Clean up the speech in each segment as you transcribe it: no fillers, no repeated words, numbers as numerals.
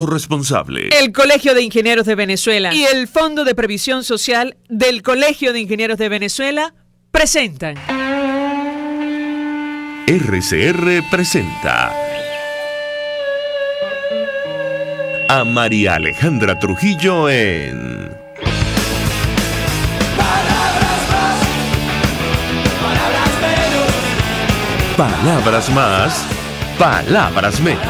Responsable. El Colegio de Ingenieros de Venezuela y el Fondo de Previsión Social del Colegio de Ingenieros de Venezuela presentan. RCR presenta a María Alejandra Trujillo en Palabras más, palabras menos. Palabras más, palabras menos.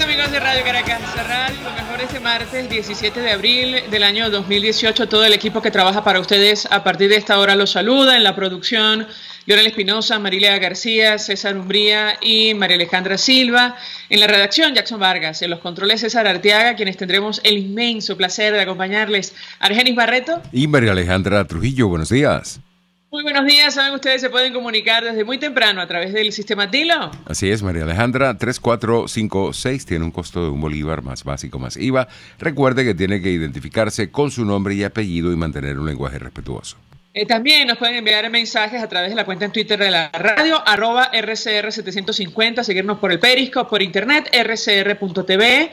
Amigos de Radio Caracas Radio, lo mejor este martes 17 de abril del año 2018. Todo el equipo que trabaja para ustedes a partir de esta hora los saluda. En la producción, Leonel Espinosa, Marilia García, César Umbría y María Alejandra Silva. En la redacción, Jackson Vargas. En los controles, César Arteaga, quienes tendremos el inmenso placer de acompañarles. Argenis Barreto. Y María Alejandra Trujillo, buenos días. Muy buenos días, saben ustedes se pueden comunicar desde muy temprano a través del sistema Tilo. Así es, María Alejandra, 3456 tiene un costo de $1 más básico más IVA. Recuerde que tiene que identificarse con su nombre y apellido y mantener un lenguaje respetuoso. También nos pueden enviar mensajes a través de la cuenta en Twitter de la radio, @RCR750, seguirnos por el Periscope, por internet, rcr.tv.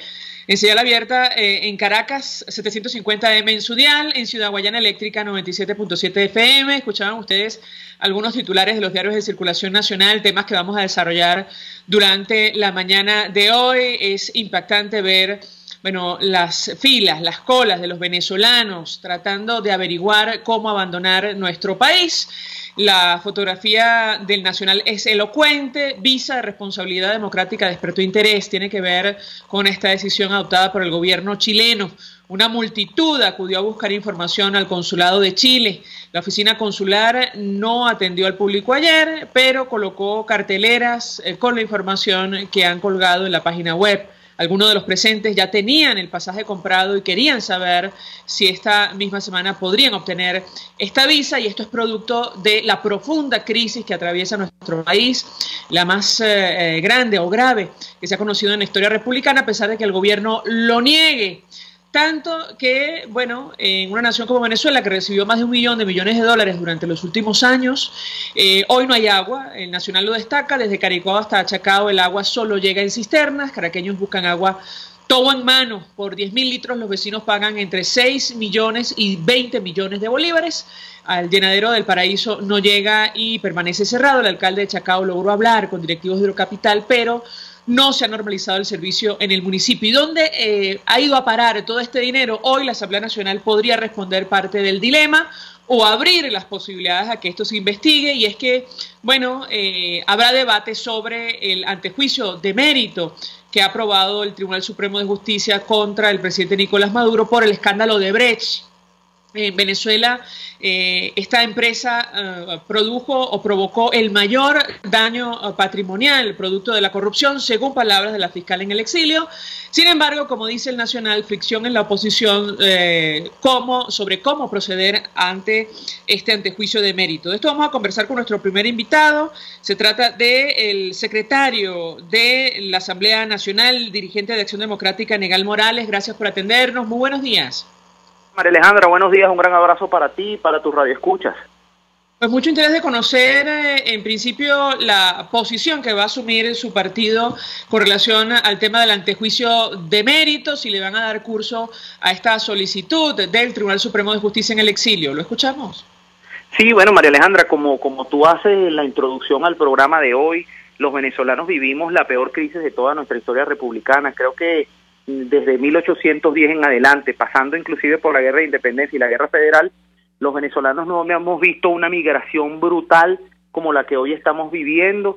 En señal abierta en Caracas, 750M en su dial, en Ciudad Guayana Eléctrica, 97.7 FM. Escuchaban ustedes algunos titulares de los diarios de circulación nacional, temas que vamos a desarrollar durante la mañana de hoy. Es impactante ver, bueno, las filas, las colas de los venezolanos tratando de averiguar cómo abandonar nuestro país. La fotografía del Nacional es elocuente. Visa de responsabilidad democrática despertó interés. Tiene que ver con esta decisión adoptada por el gobierno chileno. Una multitud acudió a buscar información al consulado de Chile. La oficina consular no atendió al público ayer, pero colocó carteleras con la información que han colgado en la página web. Algunos de los presentes ya tenían el pasaje comprado y querían saber si esta misma semana podrían obtener esta visa, y esto es producto de la profunda crisis que atraviesa nuestro país, la más grande o grave que se ha conocido en la historia republicana, a pesar de que el gobierno lo niegue. Tanto que, bueno, en una nación como Venezuela, que recibió más de $1 millón de dólares durante los últimos años, hoy no hay agua. El Nacional lo destaca. Desde Caricó hasta Chacao el agua solo llega en cisternas. Caraqueños buscan agua todo en mano. Por 10.000 litros los vecinos pagan entre 6 millones y 20 millones de bolívares. Al llenadero del Paraíso no llega y permanece cerrado. El alcalde de Chacao logró hablar con directivos de Hidrocapital, pero no se ha normalizado el servicio en el municipio. ¿Y dónde ha ido a parar todo este dinero? Hoy la Asamblea Nacional podría responder parte del dilema o abrir las posibilidades a que esto se investigue, y es que, bueno, habrá debate sobre el antejuicio de mérito que ha aprobado el Tribunal Supremo de Justicia contra el presidente Nicolás Maduro por el escándalo de Brecht. En Venezuela, esta empresa produjo o provocó el mayor daño patrimonial producto de la corrupción, según palabras de la fiscal en el exilio. Sin embargo, como dice el Nacional, fricción en la oposición sobre cómo proceder ante este antejuicio de mérito. De esto vamos a conversar con nuestro primer invitado. Se trata del secretario de la Asamblea Nacional, dirigente de Acción Democrática, Negal Morales. Gracias por atendernos. Muy buenos días. María Alejandra, buenos días, un gran abrazo para ti y para tus radioescuchas. Pues mucho interés de conocer, en principio, la posición que va a asumir su partido con relación al tema del antejuicio de mérito, si le van a dar curso a esta solicitud del Tribunal Supremo de Justicia en el exilio. ¿Lo escuchamos? Sí, bueno, María Alejandra, como tú haces la introducción al programa de hoy, los venezolanos vivimos la peor crisis de toda nuestra historia republicana. Creo que desde 1810 en adelante, pasando inclusive por la Guerra de Independencia y la Guerra Federal, los venezolanos no hemos visto una migración brutal como la que hoy estamos viviendo,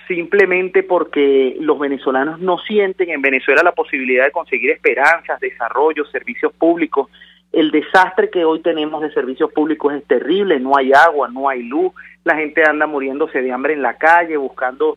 simplemente porque los venezolanos no sienten en Venezuela la posibilidad de conseguir esperanzas, desarrollo, servicios públicos. El desastre que hoy tenemos de servicios públicos es terrible. No hay agua, no hay luz, la gente anda muriéndose de hambre en la calle, buscando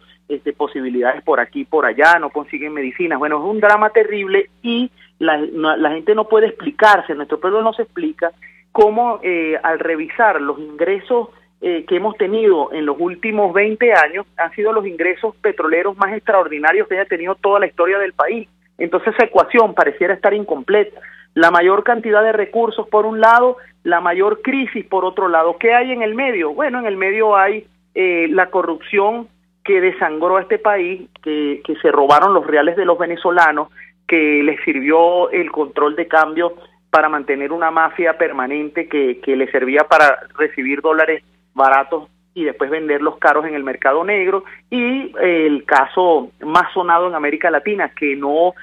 posibilidades por aquí y por allá, no consiguen medicinas. Bueno, es un drama terrible, y la gente no puede explicarse, nuestro pueblo no se explica cómo al revisar los ingresos que hemos tenido en los últimos 20 años, han sido los ingresos petroleros más extraordinarios que haya tenido toda la historia del país. Entonces esa ecuación pareciera estar incompleta. La mayor cantidad de recursos por un lado, la mayor crisis por otro lado. ¿Qué hay en el medio? Bueno, en el medio hay la corrupción que desangró a este país, que se robaron los reales de los venezolanos, que les sirvió el control de cambio para mantener una mafia permanente que le servía para recibir dólares baratos y después venderlos caros en el mercado negro, y el caso más sonado en América Latina, que no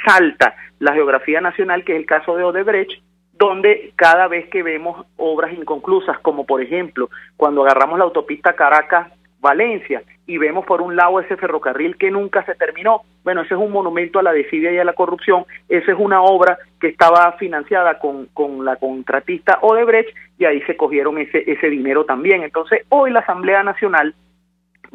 salta la geografía nacional, que es el caso de Odebrecht, donde cada vez que vemos obras inconclusas, como por ejemplo, cuando agarramos la autopista Caracas-Valencia y vemos por un lado ese ferrocarril que nunca se terminó, bueno, ese es un monumento a la desidia y a la corrupción. Esa es una obra que estaba financiada con la contratista Odebrecht, y ahí se cogieron ese dinero también. Entonces, hoy la Asamblea Nacional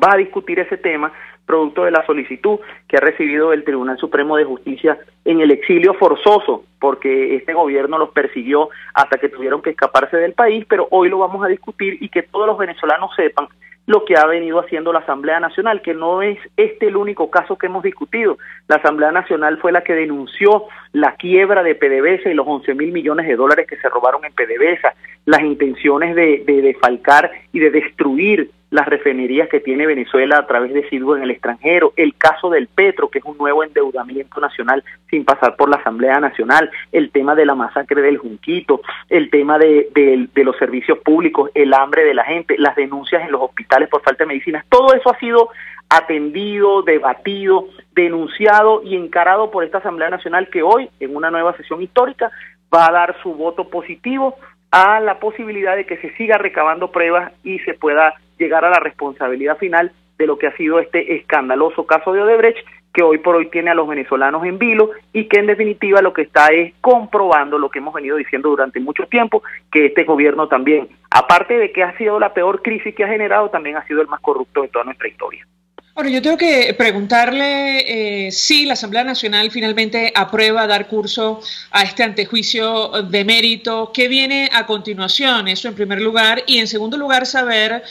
va a discutir ese tema, producto de la solicitud que ha recibido el Tribunal Supremo de Justicia en el exilio forzoso, porque este gobierno los persiguió hasta que tuvieron que escaparse del país, pero hoy lo vamos a discutir, y que todos los venezolanos sepan lo que ha venido haciendo la Asamblea Nacional, que no es el único caso que hemos discutido. La Asamblea Nacional fue la que denunció la quiebra de PDVSA y los 11.000 millones de dólares que se robaron en PDVSA, las intenciones de defalcar y de destruir las refinerías que tiene Venezuela a través de Silvo en el extranjero, el caso del Petro, que es un nuevo endeudamiento nacional sin pasar por la Asamblea Nacional, el tema de la masacre del Junquito, el tema de los servicios públicos, el hambre de la gente, las denuncias en los hospitales por falta de medicinas. Todo eso ha sido atendido, debatido, denunciado y encarado por esta Asamblea Nacional, que hoy, en una nueva sesión histórica, va a dar su voto positivo a la posibilidad de que se siga recabando pruebas y se pueda llegar a la responsabilidad final de lo que ha sido este escandaloso caso de Odebrecht, que hoy por hoy tiene a los venezolanos en vilo, y que en definitiva lo que está es comprobando lo que hemos venido diciendo durante mucho tiempo, que este gobierno también, aparte de que ha sido la peor crisis que ha generado, también ha sido el más corrupto de toda nuestra historia. Bueno, yo tengo que preguntarle si la Asamblea Nacional finalmente aprueba dar curso a este antejuicio de mérito. ¿Qué viene a continuación? Eso en primer lugar. Y en segundo lugar, saber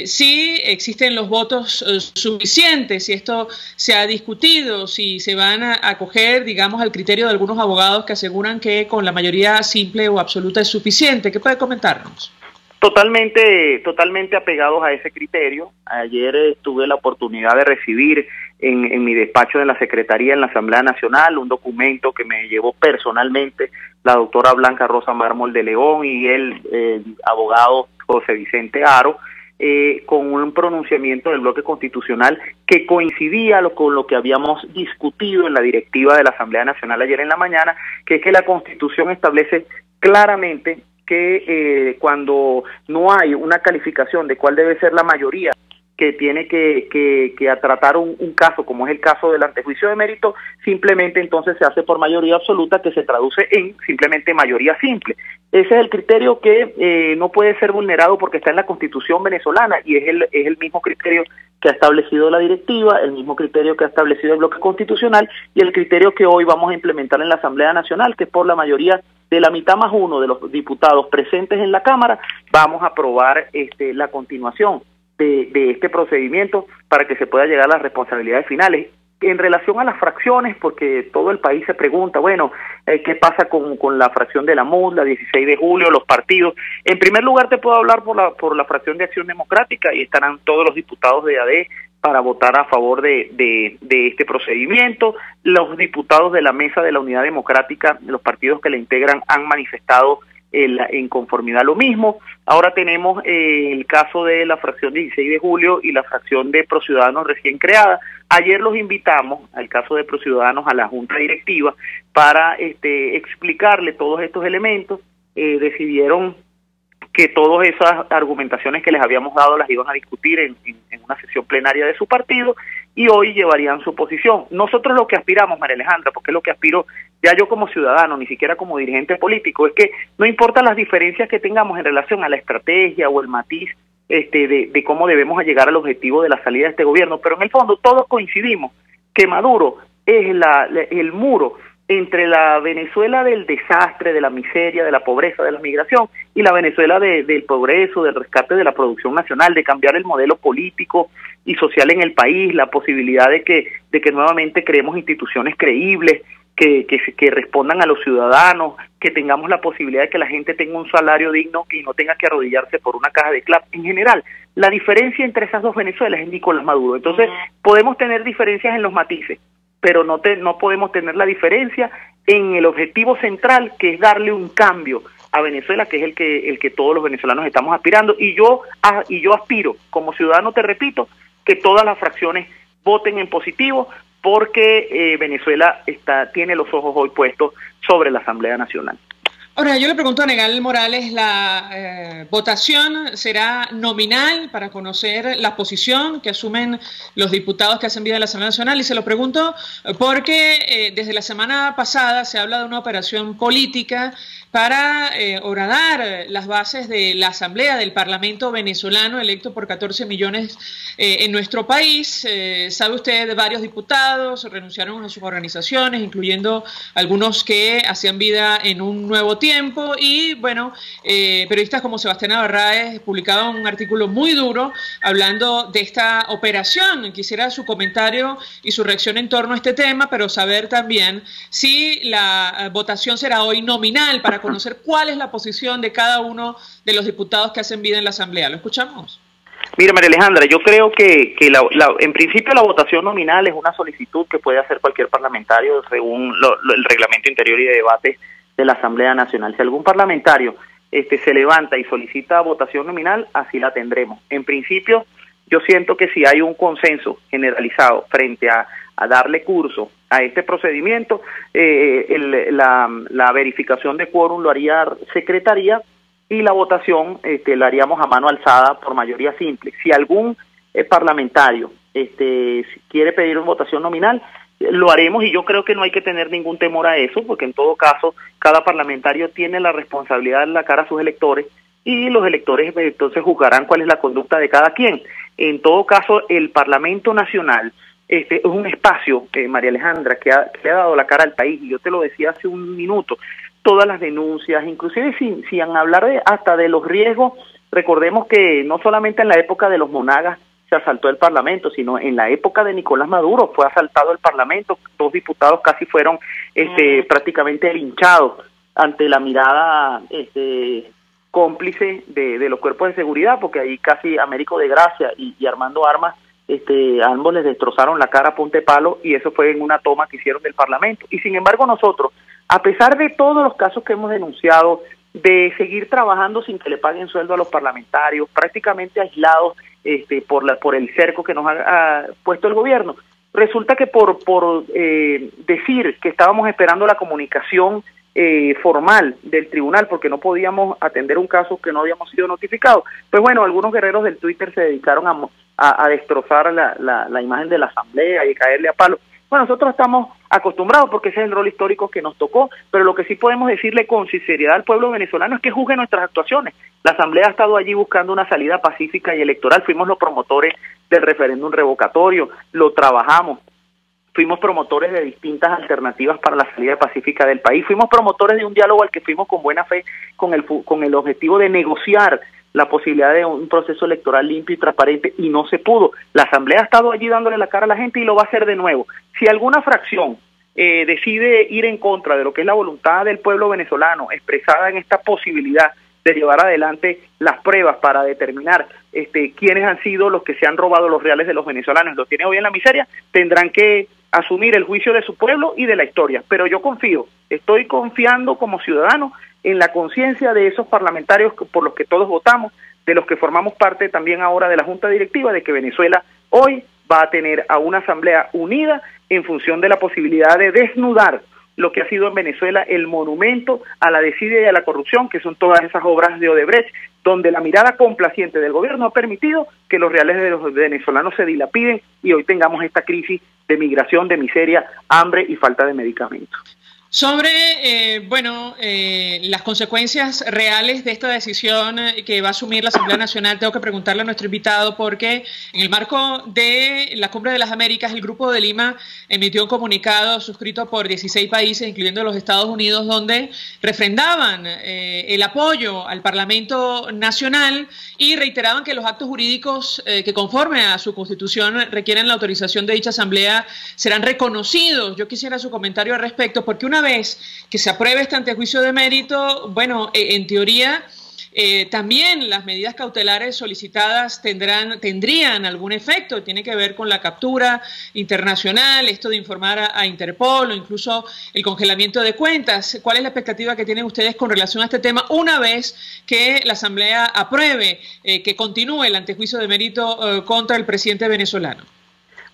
si existen los votos suficientes, si esto se ha discutido, si se van a acoger, digamos, al criterio de algunos abogados que aseguran que con la mayoría simple o absoluta es suficiente. ¿Qué puede comentarnos? Totalmente apegados a ese criterio. Ayer tuve la oportunidad de recibir en mi despacho de la Secretaría en la Asamblea Nacional un documento que me llevó personalmente la doctora Blanca Rosa Mármol de León y el abogado José Vicente Aro, con un pronunciamiento del bloque constitucional que coincidía con lo que habíamos discutido en la directiva de la Asamblea Nacional ayer en la mañana, que es que la Constitución establece claramente que cuando no hay una calificación de cuál debe ser la mayoría que tiene que tratar un caso, como es el caso del antejuicio de mérito, simplemente entonces se hace por mayoría absoluta, que se traduce en simplemente mayoría simple. Ese es el criterio que no puede ser vulnerado porque está en la Constitución venezolana, y es el mismo criterio que ha establecido la directiva, el mismo criterio que ha establecido el bloque constitucional, y el criterio que hoy vamos a implementar en la Asamblea Nacional, que por la mayoría de la mitad más uno de los diputados presentes en la Cámara, vamos a aprobar la continuación de este procedimiento para que se pueda llegar a las responsabilidades finales. En relación a las fracciones, porque todo el país se pregunta, bueno, ¿qué pasa con la fracción de la MUD, la 16 de julio, los partidos? En primer lugar, te puedo hablar por la fracción de Acción Democrática, y estarán todos los diputados de AD para votar a favor de este procedimiento. Los diputados de la Mesa de la Unidad Democrática, los partidos que la integran, han manifestado en conformidad a lo mismo. Ahora tenemos el caso de la fracción 16 de julio y la fracción de ProCiudadanos recién creada. Ayer los invitamos, al caso de ProCiudadanos, a la Junta Directiva para explicarle todos estos elementos. Decidieron que todas esas argumentaciones que les habíamos dado las iban a discutir en una sesión plenaria de su partido, y hoy llevarían su posición. Nosotros lo que aspiramos, María Alejandra, porque es lo que aspiro ya yo como ciudadano, ni siquiera como dirigente político, es que no importa las diferencias que tengamos en relación a la estrategia o el matiz de cómo debemos llegar al objetivo de la salida de este gobierno, pero en el fondo todos coincidimos que Maduro es el muro entre la Venezuela del desastre, de la miseria, de la pobreza, de la migración, y la Venezuela del progreso, del rescate de la producción nacional, de cambiar el modelo político y social en el país, la posibilidad de que nuevamente creemos instituciones creíbles, que respondan a los ciudadanos, que tengamos la posibilidad de que la gente tenga un salario digno y no tenga que arrodillarse por una caja de clap. En general, la diferencia entre esas dos Venezuelas es Nicolás Maduro. Entonces, podemos tener diferencias en los matices, pero no podemos tener la diferencia en el objetivo central, que es darle un cambio a Venezuela, que es el que todos los venezolanos estamos aspirando, y yo aspiro, como ciudadano, te repito, que todas las fracciones voten en positivo, porque Venezuela tiene los ojos hoy puestos sobre la Asamblea Nacional. Ahora, yo le pregunto a Negal Morales, ¿la votación será nominal para conocer la posición que asumen los diputados que hacen vida en la Asamblea Nacional? Y se lo pregunto porque desde la semana pasada se habla de una operación política para horadar las bases de la Asamblea del Parlamento venezolano electo por 14 millones en nuestro país. Sabe usted, varios diputados renunciaron a sus organizaciones, incluyendo algunos que hacían vida en un nuevo tiempo, y bueno, periodistas como Sebastián Abarráez publicaban un artículo muy duro hablando de esta operación. Quisiera su comentario y su reacción en torno a este tema, pero saber también si la votación será hoy nominal para conocer cuál es la posición de cada uno de los diputados que hacen vida en la Asamblea. ¿Lo escuchamos? Mira, María Alejandra, yo creo que en principio la votación nominal es una solicitud que puede hacer cualquier parlamentario según el reglamento interior y de debate de la Asamblea Nacional. Si algún parlamentario se levanta y solicita votación nominal, así la tendremos. En principio, yo siento que si hay un consenso generalizado frente a darle curso a este procedimiento, la verificación de quórum lo haría Secretaría, y la votación la haríamos a mano alzada por mayoría simple. Si algún parlamentario quiere pedir una votación nominal, lo haremos, y yo creo que no hay que tener ningún temor a eso, porque en todo caso cada parlamentario tiene la responsabilidad de la cara a sus electores, y los electores entonces juzgarán cuál es la conducta de cada quien. En todo caso, el Parlamento Nacional es un espacio, María Alejandra, que ha dado la cara al país, y yo te lo decía hace un minuto, todas las denuncias, inclusive sin hablar hasta de los riesgos. Recordemos que no solamente en la época de los Monagas se asaltó el Parlamento, sino en la época de Nicolás Maduro fue asaltado el Parlamento. 2 diputados casi fueron prácticamente linchados ante la mirada cómplice de los cuerpos de seguridad, porque ahí casi Américo de Gracia y Armando Armas, a ambos les destrozaron la cara a punta de palo, y eso fue en una toma que hicieron del Parlamento. Y sin embargo nosotros, a pesar de todos los casos que hemos denunciado, de seguir trabajando sin que le paguen sueldo a los parlamentarios, prácticamente aislados por el cerco que nos ha puesto el gobierno, resulta que por decir que estábamos esperando la comunicación formal del tribunal porque no podíamos atender un caso que no habíamos sido notificados, pues bueno, algunos guerreros del Twitter se dedicaron a destrozar la imagen de la Asamblea y caerle a palo. Bueno, nosotros estamos acostumbrados porque ese es el rol histórico que nos tocó, pero lo que sí podemos decirle con sinceridad al pueblo venezolano es que juzgue nuestras actuaciones. La Asamblea ha estado allí buscando una salida pacífica y electoral, fuimos los promotores del referéndum revocatorio, lo trabajamos, fuimos promotores de distintas alternativas para la salida pacífica del país, fuimos promotores de un diálogo al que fuimos con buena fe, con el objetivo de negociar la posibilidad de un proceso electoral limpio y transparente, y no se pudo. La Asamblea ha estado allí dándole la cara a la gente y lo va a hacer de nuevo. Si alguna fracción decide ir en contra de lo que es la voluntad del pueblo venezolano expresada en esta posibilidad de llevar adelante las pruebas para determinar quiénes han sido los que se han robado los reales de los venezolanos, los tiene hoy en la miseria, tendrán que asumir el juicio de su pueblo y de la historia. Pero yo estoy confiando como ciudadano en la conciencia de esos parlamentarios por los que todos votamos, de los que formamos parte también ahora de la Junta Directiva, de que Venezuela hoy va a tener a una Asamblea unida en función de la posibilidad de desnudar lo que ha sido en Venezuela el monumento a la desidia y a la corrupción, que son todas esas obras de Odebrecht, donde la mirada complaciente del gobierno ha permitido que los reales de los venezolanos se dilapiden y hoy tengamos esta crisis de migración, de miseria, hambre y falta de medicamentos. Sobre, las consecuencias reales de esta decisión que va a asumir la Asamblea Nacional, tengo que preguntarle a nuestro invitado porque en el marco de la Cumbre de las Américas, el Grupo de Lima emitió un comunicado suscrito por 16 países, incluyendo los Estados Unidos, donde refrendaban el apoyo al Parlamento Nacional y reiteraban que los actos jurídicos que conforme a su Constitución requieren la autorización de dicha Asamblea serán reconocidos. Yo quisiera su comentario al respecto, porque una vez que se apruebe este antejuicio de mérito, en teoría también las medidas cautelares solicitadas tendrían algún efecto. Tiene que ver con la captura internacional, esto de informar a Interpol o incluso el congelamiento de cuentas. ¿Cuál es la expectativa que tienen ustedes con relación a este tema una vez que la Asamblea apruebe que continúe el antejuicio de mérito contra el presidente venezolano?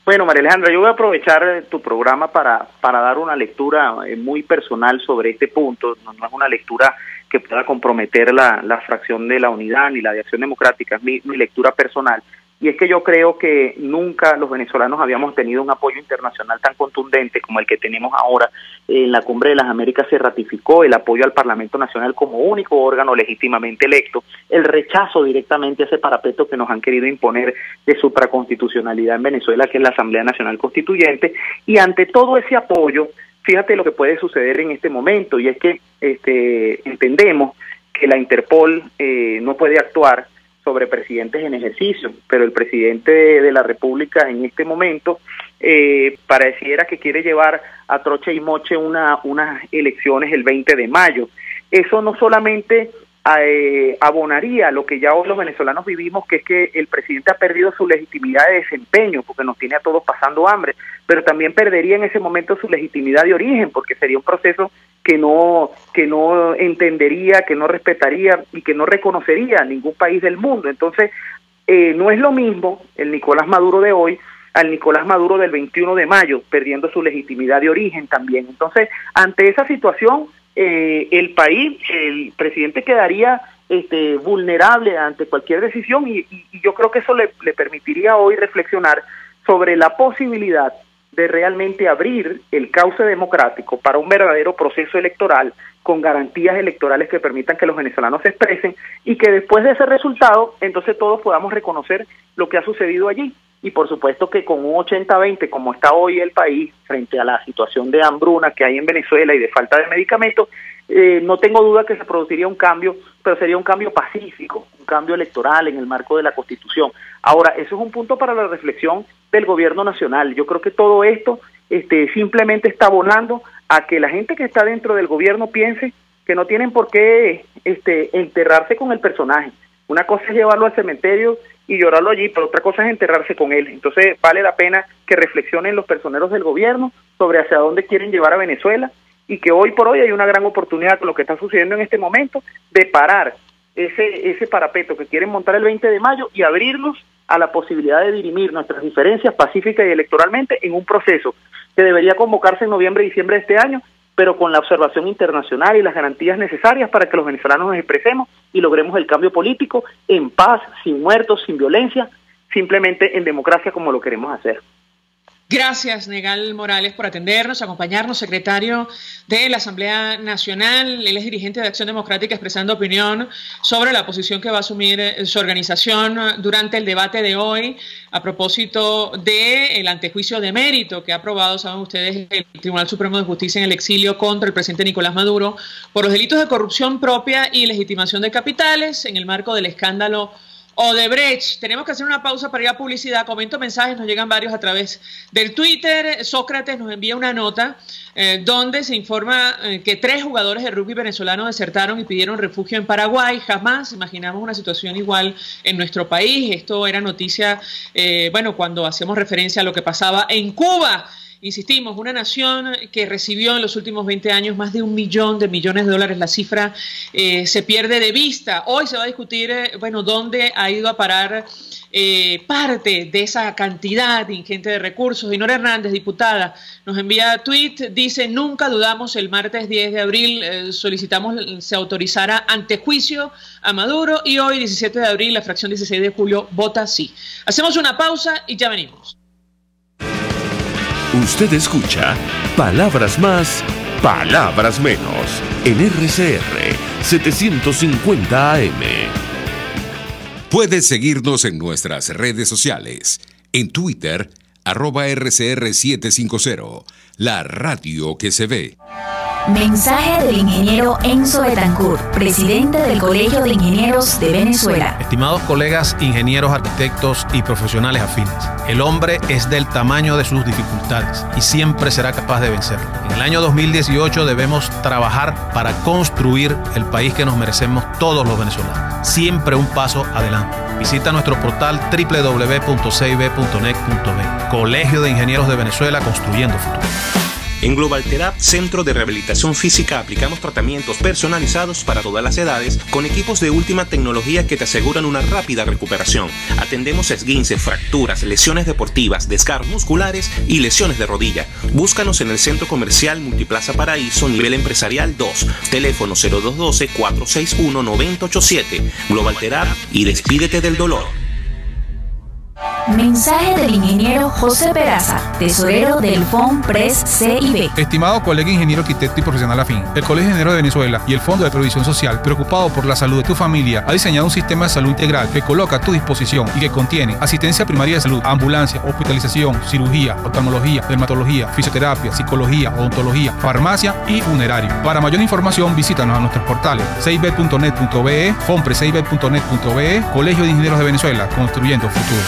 Bueno, María Alejandra, yo voy a aprovechar tu programa para dar una lectura muy personal sobre este punto. No es una lectura que pueda comprometer la fracción de la unidad ni la de Acción Democrática, es mi lectura personal. Y es que yo creo que nunca los venezolanos habíamos tenido un apoyo internacional tan contundente como el que tenemos ahora. En la Cumbre de las Américas se ratificó el apoyo al Parlamento Nacional como único órgano legítimamente electo, el rechazo directamente a ese parapeto que nos han querido imponer de supraconstitucionalidad en Venezuela, que es la Asamblea Nacional Constituyente, y ante todo ese apoyo, fíjate lo que puede suceder en este momento, y es que entendemos que la Interpol no puede actuar sobre presidentes en ejercicio, pero el presidente de la República en este momento pareciera que quiere llevar a troche y moche unas elecciones el 20 de mayo. Eso no solamente abonaría lo que ya hoy los venezolanos vivimos, que es que el presidente ha perdido su legitimidad de desempeño, porque nos tiene a todos pasando hambre, pero también perdería en ese momento su legitimidad de origen, porque sería un proceso que no entendería, que no respetaría y que no reconocería a ningún país del mundo. Entonces, no es lo mismo el Nicolás Maduro de hoy al Nicolás Maduro del 21 de mayo, perdiendo su legitimidad de origen también. Entonces, ante esa situación, el presidente quedaría vulnerable ante cualquier decisión y yo creo que eso le permitiría hoy reflexionar sobre la posibilidad de realmente abrir el cauce democrático para un verdadero proceso electoral con garantías electorales que permitan que los venezolanos se expresen y que después de ese resultado, entonces todos podamos reconocer lo que ha sucedido allí. Y por supuesto que con un 80-20 como está hoy el país frente a la situación de hambruna que hay en Venezuela y de falta de medicamentos, no tengo duda que se produciría un cambio, pero sería un cambio pacífico, un cambio electoral en el marco de la Constitución. Ahora, eso es un punto para la reflexión del gobierno nacional. Yo creo que todo esto simplemente está abonando a que la gente que está dentro del gobierno piense que no tienen por qué enterrarse con el personaje. Una cosa es llevarlo al cementerio y llorarlo allí, pero otra cosa es enterrarse con él. Entonces vale la pena que reflexionen los personeros del gobierno sobre hacia dónde quieren llevar a Venezuela y que hoy por hoy hay una gran oportunidad con lo que está sucediendo en este momento de parar ese parapeto que quieren montar el 20 de mayo y abrirnos a la posibilidad de dirimir nuestras diferencias pacíficas y electoralmente en un proceso que debería convocarse en noviembre y diciembre de este año, pero con la observación internacional y las garantías necesarias para que los venezolanos nos expresemos y logremos el cambio político en paz, sin muertos, sin violencia, simplemente en democracia como lo queremos hacer. Gracias, Negal Morales, por atendernos, acompañarnos, secretario de la Asamblea Nacional. Él es dirigente de Acción Democrática, expresando opinión sobre la posición que va a asumir su organización durante el debate de hoy a propósito del antejuicio de mérito que ha aprobado, saben ustedes, el Tribunal Supremo de Justicia en el exilio contra el presidente Nicolás Maduro por los delitos de corrupción propia y legitimación de capitales en el marco del escándalo Odebrecht. Tenemos que hacer una pausa para ir a publicidad. Comento mensajes, nos llegan varios a través del Twitter. Sócrates nos envía una nota donde se informa que 3 jugadores de rugby venezolanos desertaron y pidieron refugio en Paraguay. Jamás imaginamos una situación igual en nuestro país. Esto era noticia, cuando hacíamos referencia a lo que pasaba en Cuba. Insistimos, una nación que recibió en los últimos 20 años más de $1 millón de millones de dólares. La cifra se pierde de vista. Hoy se va a discutir, dónde ha ido a parar parte de esa cantidad ingente de recursos. Dinora Hernández, diputada, nos envía tweet, dice: nunca dudamos, el martes 10 de abril solicitamos se autorizara antejuicio a Maduro y hoy, 17 de abril, la fracción 16 de julio vota sí. Hacemos una pausa y ya venimos. Usted escucha Palabras Más Palabras menos en RCR 750 AM. Puedes seguirnos en nuestras redes sociales. En Twitter, @RCR750, la radio que se ve. Mensaje del ingeniero Enzo Betancourt, presidente del Colegio de Ingenieros de Venezuela. Estimados colegas, ingenieros, arquitectos y profesionales afines, el hombre es del tamaño de sus dificultades y siempre será capaz de vencerlo. En el año 2018 debemos trabajar para construir el país que nos merecemos todos los venezolanos. Siempre un paso adelante. Visita nuestro portal www.cib.net.be. Colegio de Ingenieros de Venezuela, construyendo futuro. En Global Therap, Centro de Rehabilitación Física, aplicamos tratamientos personalizados para todas las edades con equipos de última tecnología que te aseguran una rápida recuperación. Atendemos esguinces, fracturas, lesiones deportivas, desgarros musculares y lesiones de rodilla. Búscanos en el Centro Comercial Multiplaza Paraíso, nivel empresarial 2, teléfono 0212-461-9087. Global Therap y despídete del dolor. Mensaje del ingeniero José Peraza, tesorero del FONPRES CIB. Estimado colega ingeniero, arquitecto y profesional afín, el Colegio de Ingenieros de Venezuela y el Fondo de Previsión Social, preocupado por la salud de tu familia, ha diseñado un sistema de salud integral que coloca a tu disposición y que contiene asistencia primaria de salud, ambulancia, hospitalización, cirugía, oftalmología, dermatología, fisioterapia, psicología, odontología, farmacia y funerario. Para mayor información, visítanos a nuestros portales cib.net.be, fonprescib.net.be, Colegio de Ingenieros de Venezuela, construyendo futuro.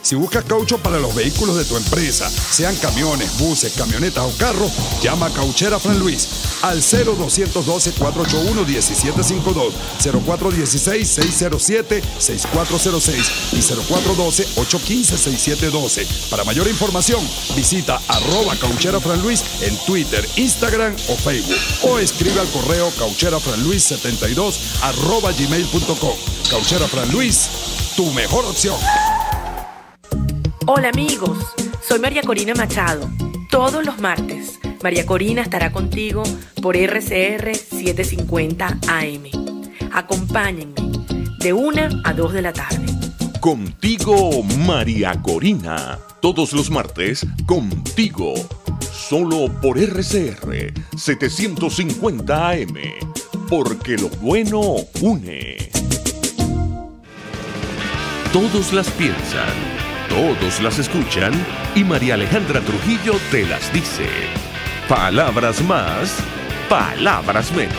Si buscas caucho para los vehículos de tu empresa, sean camiones, buses, camionetas o carros, llama a Cauchera Fran Luis al 0212-481-1752, 0416-607-6406 y 0412-815-6712. Para mayor información, visita @Cauchera Fran Luis en Twitter, Instagram o Facebook o escribe al correo caucherafranluis72@gmail.com. Cauchera Fran Luis, tu mejor opción. Hola amigos, soy María Corina Machado. Todos los martes, María Corina estará contigo por RCR 750 AM. Acompáñenme de 1 a 2 de la tarde. Contigo, María Corina. Todos los martes, contigo. Solo por RCR 750 AM. Porque lo bueno une. Todos las piensan. Todos las escuchan y María Alejandra Trujillo te las dice. Palabras más, palabras menos.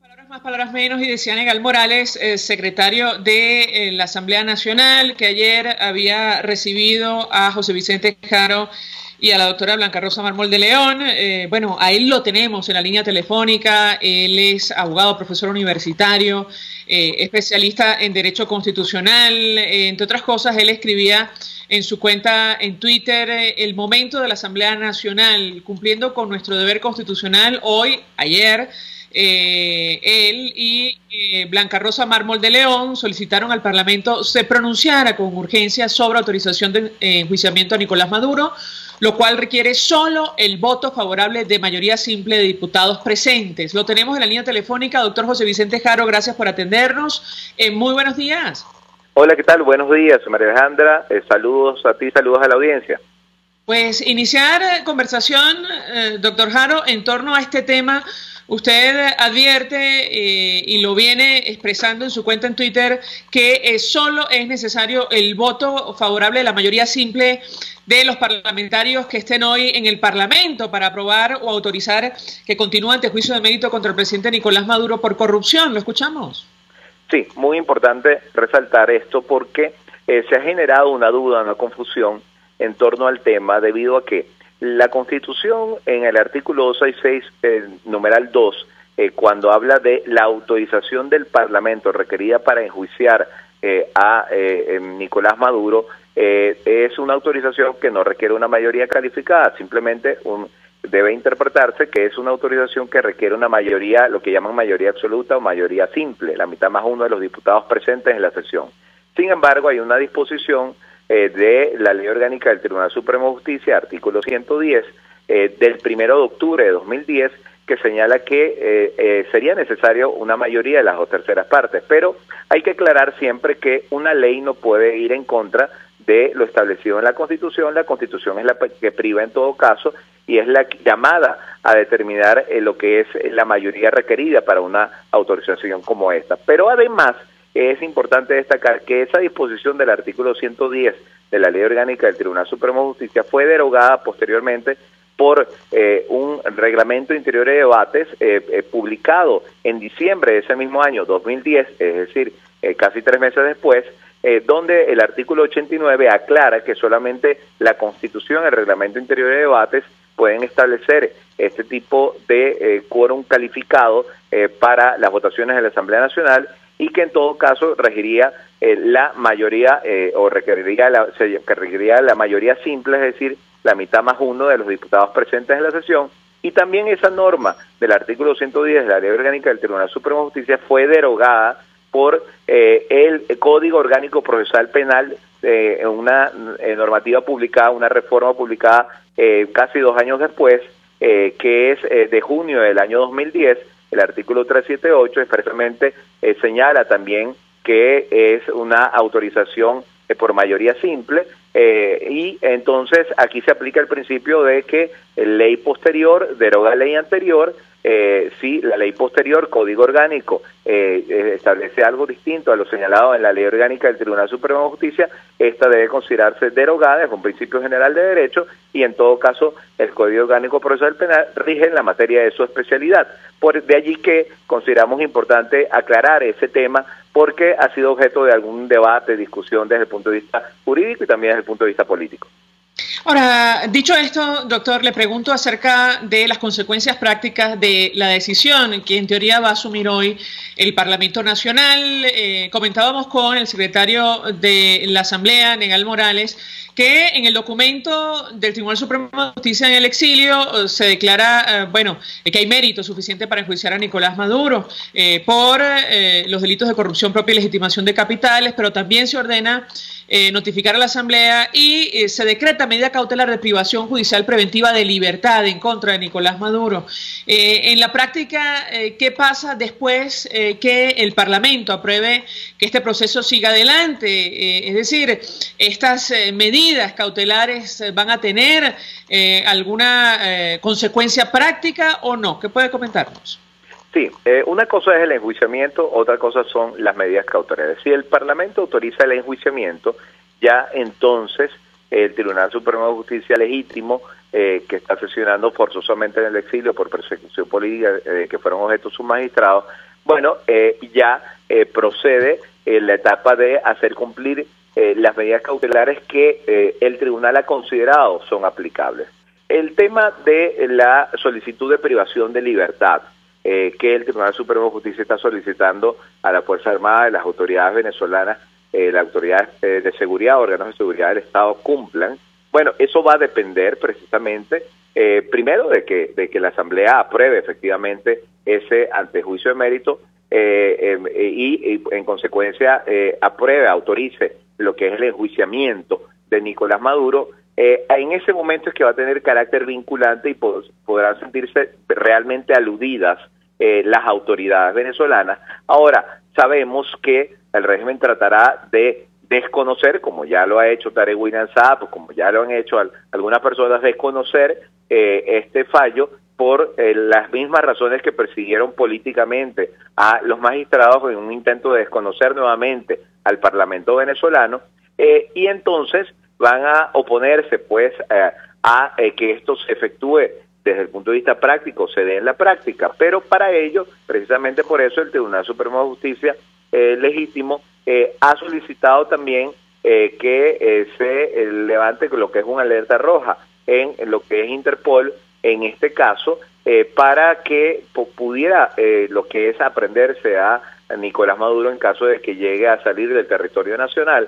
Palabras más, palabras menos, y decía Negal Morales, secretario de la Asamblea Nacional, que ayer había recibido a José Vicente Jaro y a la doctora Blanca Rosa Mármol de León. Bueno, a él lo tenemos en la línea telefónica. Él es abogado, profesor universitario, especialista en Derecho Constitucional. Entre otras cosas, él escribía en su cuenta en Twitter, el momento de la Asamblea Nacional, cumpliendo con nuestro deber constitucional. Hoy, ayer, él y Blanca Rosa Mármol de León solicitaron al Parlamento se pronunciara con urgencia sobre autorización de enjuiciamiento a Nicolás Maduro, lo cual requiere solo el voto favorable de mayoría simple de diputados presentes. Lo tenemos en la línea telefónica, doctor José Vicente Jaro, gracias por atendernos. Muy buenos días. Hola, ¿qué tal? Buenos días, María Alejandra. Saludos a ti, saludos a la audiencia. Pues iniciar conversación, doctor Jaro, en torno a este tema. Usted advierte y lo viene expresando en su cuenta en Twitter que solo es necesario el voto favorable de la mayoría simple de los parlamentarios que estén hoy en el Parlamento para aprobar o autorizar que continúe ante juicio de mérito contra el presidente Nicolás Maduro por corrupción. ¿Lo escuchamos? Sí, muy importante resaltar esto porque se ha generado una duda, una confusión en torno al tema debido a que la Constitución en el artículo 266, numeral 2, cuando habla de la autorización del Parlamento requerida para enjuiciar a Nicolás Maduro, es una autorización que no requiere una mayoría calificada, simplemente debe interpretarse que es una autorización que requiere una mayoría, lo que llaman mayoría absoluta o mayoría simple, la mitad más uno de los diputados presentes en la sesión. Sin embargo, hay una disposición de la Ley Orgánica del Tribunal Supremo de Justicia, artículo 110, del 1 de octubre de 2010, que señala que sería necesario una mayoría de las 2/3 partes, pero hay que aclarar siempre que una ley no puede ir en contra de lo establecido en la Constitución. La Constitución es la que priva en todo caso y es la llamada a determinar lo que es la mayoría requerida para una autorización como esta. Pero además es importante destacar que esa disposición del artículo 110 de la Ley Orgánica del Tribunal Supremo de Justicia fue derogada posteriormente por un reglamento interior de debates publicado en diciembre de ese mismo año, 2010, es decir, casi 3 meses después, donde el artículo 89 aclara que solamente la Constitución y el reglamento interior de debates pueden establecer este tipo de quórum calificado para las votaciones de la Asamblea Nacional, y que en todo caso regiría la mayoría o requeriría la mayoría simple, es decir, la mitad más uno de los diputados presentes en la sesión. Y también esa norma del artículo 110 de la Ley Orgánica del Tribunal Supremo de Justicia fue derogada por el Código Orgánico Procesal Penal, una normativa publicada, una reforma publicada casi 2 años después, que es de junio del año 2010. El artículo 378 expresamente señala también que es una autorización por mayoría simple, y entonces aquí se aplica el principio de que ley posterior deroga ley anterior. Si la ley posterior, Código Orgánico, establece algo distinto a lo señalado en la Ley Orgánica del Tribunal Supremo de Justicia, esta debe considerarse derogada, es un principio general de derecho, y en todo caso el Código Orgánico Procesal Penal rige en la materia de su especialidad. De allí que consideramos importante aclarar ese tema, porque ha sido objeto de algún debate, discusión desde el punto de vista jurídico y también desde el punto de vista político. Ahora, dicho esto, doctor, le pregunto acerca de las consecuencias prácticas de la decisión que en teoría va a asumir hoy el Parlamento Nacional. Comentábamos con el secretario de la Asamblea, Negal Morales, que en el documento del Tribunal Supremo de Justicia en el exilio se declara, que hay mérito suficiente para enjuiciar a Nicolás Maduro por los delitos de corrupción propia y legitimación de capitales, pero también se ordena notificar a la Asamblea y se decreta medida cautelar de privación judicial preventiva de libertad en contra de Nicolás Maduro. En la práctica, ¿qué pasa después que el Parlamento apruebe que este proceso siga adelante? Es decir, estas medidas cautelares van a tener alguna consecuencia práctica o no. ¿Qué puede comentarnos? Sí, una cosa es el enjuiciamiento, otra cosa son las medidas cautelares. Si el Parlamento autoriza el enjuiciamiento, ya entonces el Tribunal Supremo de Justicia legítimo, que está sesionando forzosamente en el exilio por persecución política que fueron objeto sus magistrados, procede la etapa de hacer cumplir las medidas cautelares que el tribunal ha considerado son aplicables. El tema de la solicitud de privación de libertad, que el Tribunal Supremo de Justicia está solicitando a la Fuerza Armada, las autoridades venezolanas, las autoridades de seguridad, órganos de seguridad del Estado cumplan. Bueno, eso va a depender precisamente, primero, de que la Asamblea apruebe efectivamente ese antejuicio de mérito y en consecuencia autorice lo que es el enjuiciamiento de Nicolás Maduro. En ese momento es que va a tener carácter vinculante y podrán sentirse realmente aludidas las autoridades venezolanas. Ahora, sabemos que el régimen tratará de desconocer, como ya lo ha hecho Tarek William Saab, como ya lo han hecho algunas personas, desconocer este fallo por las mismas razones que persiguieron políticamente a los magistrados en un intento de desconocer nuevamente al Parlamento venezolano, y entonces van a oponerse pues a que esto se efectúe desde el punto de vista práctico, se dé en la práctica, pero para ello, precisamente por eso, el Tribunal Supremo de Justicia legítimo ha solicitado también que se levante lo que es una alerta roja en lo que es Interpol, en este caso, para que pudiera lo que es aprenderse a Nicolás Maduro en caso de que llegue a salir del territorio nacional.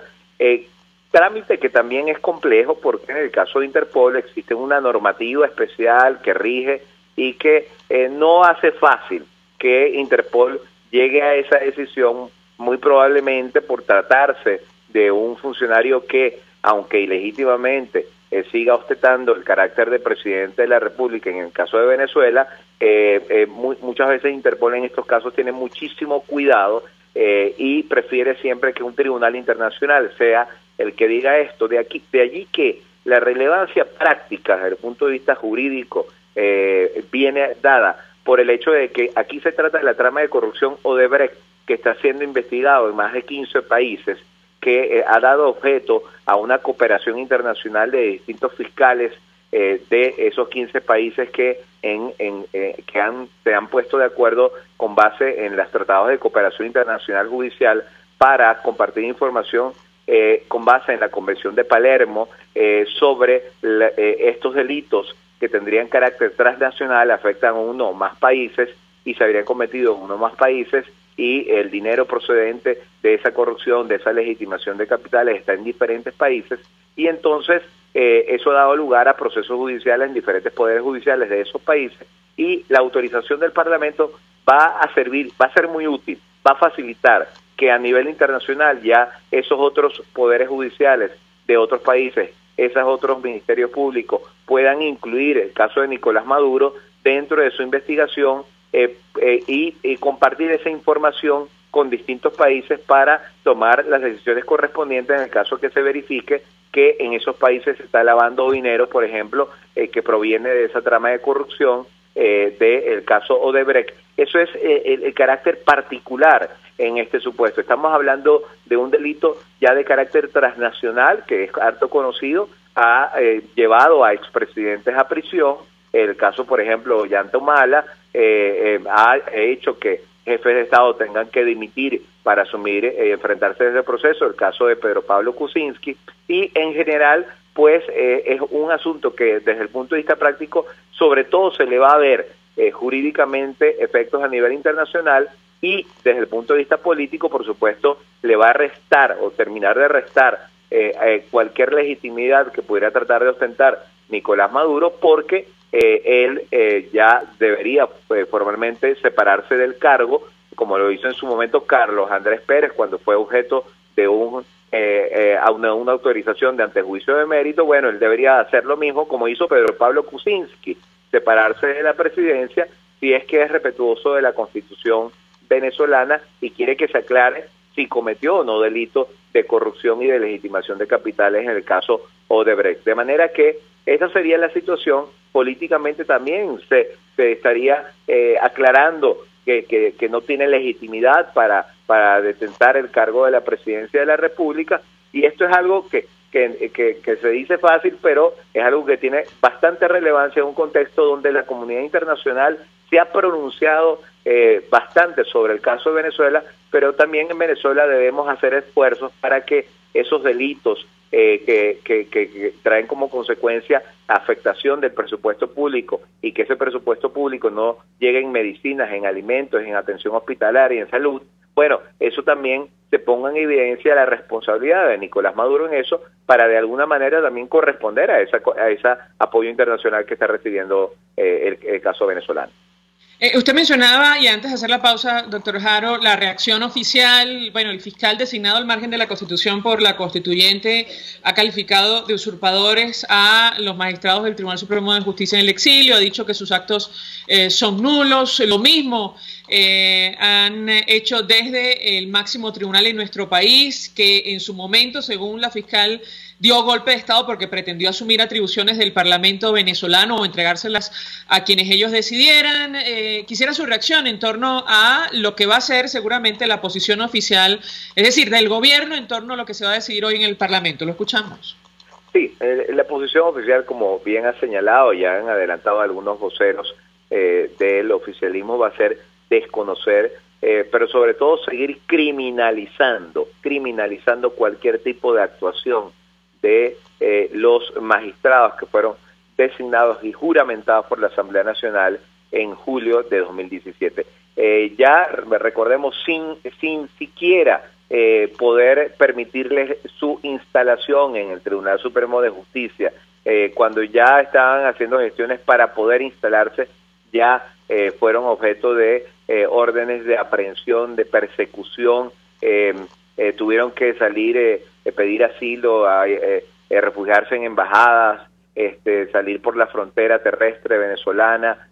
Trámite que también es complejo porque en el caso de Interpol existe una normativa especial que rige y que no hace fácil que Interpol llegue a esa decisión, muy probablemente por tratarse de un funcionario que, aunque ilegítimamente siga ostentando el carácter de presidente de la República en el caso de Venezuela, muchas veces Interpol en estos casos tiene muchísimo cuidado y prefiere siempre que un tribunal internacional sea el que diga esto. De allí que la relevancia práctica desde el punto de vista jurídico viene dada por el hecho de que aquí se trata de la trama de corrupción Odebrecht, que está siendo investigado en más de 15 países, que ha dado objeto a una cooperación internacional de distintos fiscales de esos 15 países que se han puesto de acuerdo con base en los tratados de cooperación internacional judicial para compartir información con base en la Convención de Palermo sobre estos delitos que tendrían carácter transnacional, afectan a uno o más países y se habrían cometido en uno o más países, y el dinero procedente de esa corrupción, de esa legitimación de capitales está en diferentes países, y entonces eso ha dado lugar a procesos judiciales en diferentes poderes judiciales de esos países, y la autorización del Parlamento va a ser muy útil, va a facilitar que a nivel internacional ya esos otros poderes judiciales de otros países, esos otros ministerios públicos puedan incluir el caso de Nicolás Maduro dentro de su investigación y compartir esa información con distintos países para tomar las decisiones correspondientes en el caso que se verifique que en esos países se está lavando dinero, por ejemplo, que proviene de esa trama de corrupción del caso Odebrecht. Eso es el carácter particular en este supuesto. Estamos hablando de un delito ya de carácter transnacional, que es harto conocido, ha llevado a expresidentes a prisión. El caso, por ejemplo, Ollanta Humala ha hecho que jefes de Estado tengan que dimitir para asumir, enfrentarse a ese proceso, el caso de Pedro Pablo Kuczynski, y en general, pues es un asunto que desde el punto de vista práctico, sobre todo se le va a ver jurídicamente efectos a nivel internacional, y desde el punto de vista político, por supuesto, le va a restar o terminar de restar cualquier legitimidad que pudiera tratar de ostentar Nicolás Maduro, porque él ya debería formalmente separarse del cargo, como lo hizo en su momento Carlos Andrés Pérez cuando fue objeto de una autorización de antejuicio de mérito. Bueno, él debería hacer lo mismo como hizo Pedro Pablo Kuczynski, separarse de la presidencia si es que es respetuoso de la Constitución venezolana y quiere que se aclare si cometió o no delito de corrupción y de legitimación de capitales en el caso Odebrecht. De manera que esa sería la situación. Políticamente también se estaría aclarando que no tiene legitimidad para detentar el cargo de la presidencia de la República, y esto es algo que se dice fácil, pero es algo que tiene bastante relevancia en un contexto donde la comunidad internacional se ha pronunciado bastante sobre el caso de Venezuela, pero también en Venezuela debemos hacer esfuerzos para que esos delitos que traen como consecuencia afectación del presupuesto público, y que ese presupuesto público no llegue en medicinas, en alimentos, en atención hospitalaria, en salud, bueno, eso también se ponga en evidencia la responsabilidad de Nicolás Maduro en eso, para de alguna manera también corresponder a ese apoyo internacional que está recibiendo el caso venezolano. Usted mencionaba, y antes de hacer la pausa, doctor Jaro, la reacción oficial. Bueno, el fiscal designado al margen de la Constitución por la Constituyente ha calificado de usurpadores a los magistrados del Tribunal Supremo de Justicia en el exilio, ha dicho que sus actos son nulos. Lo mismo han hecho desde el máximo tribunal en nuestro país, que en su momento, según la fiscal, dio golpe de Estado porque pretendió asumir atribuciones del Parlamento venezolano o entregárselas a quienes ellos decidieran. Quisiera su reacción en torno a lo que va a ser seguramente la posición oficial, es decir, del gobierno en torno a lo que se va a decidir hoy en el Parlamento. Lo escuchamos. Sí, la posición oficial, como bien ha señalado, ya han adelantado algunos voceros del oficialismo, va a ser desconocer, pero sobre todo seguir criminalizando cualquier tipo de actuación de los magistrados que fueron designados y juramentados por la Asamblea Nacional en julio de 2017. Ya recordemos, sin siquiera poder permitirles su instalación en el Tribunal Supremo de Justicia, cuando ya estaban haciendo gestiones para poder instalarse, ya fueron objeto de órdenes de aprehensión, de persecución, tuvieron que salir, pedir asilo, refugiarse en embajadas, salir por la frontera terrestre venezolana.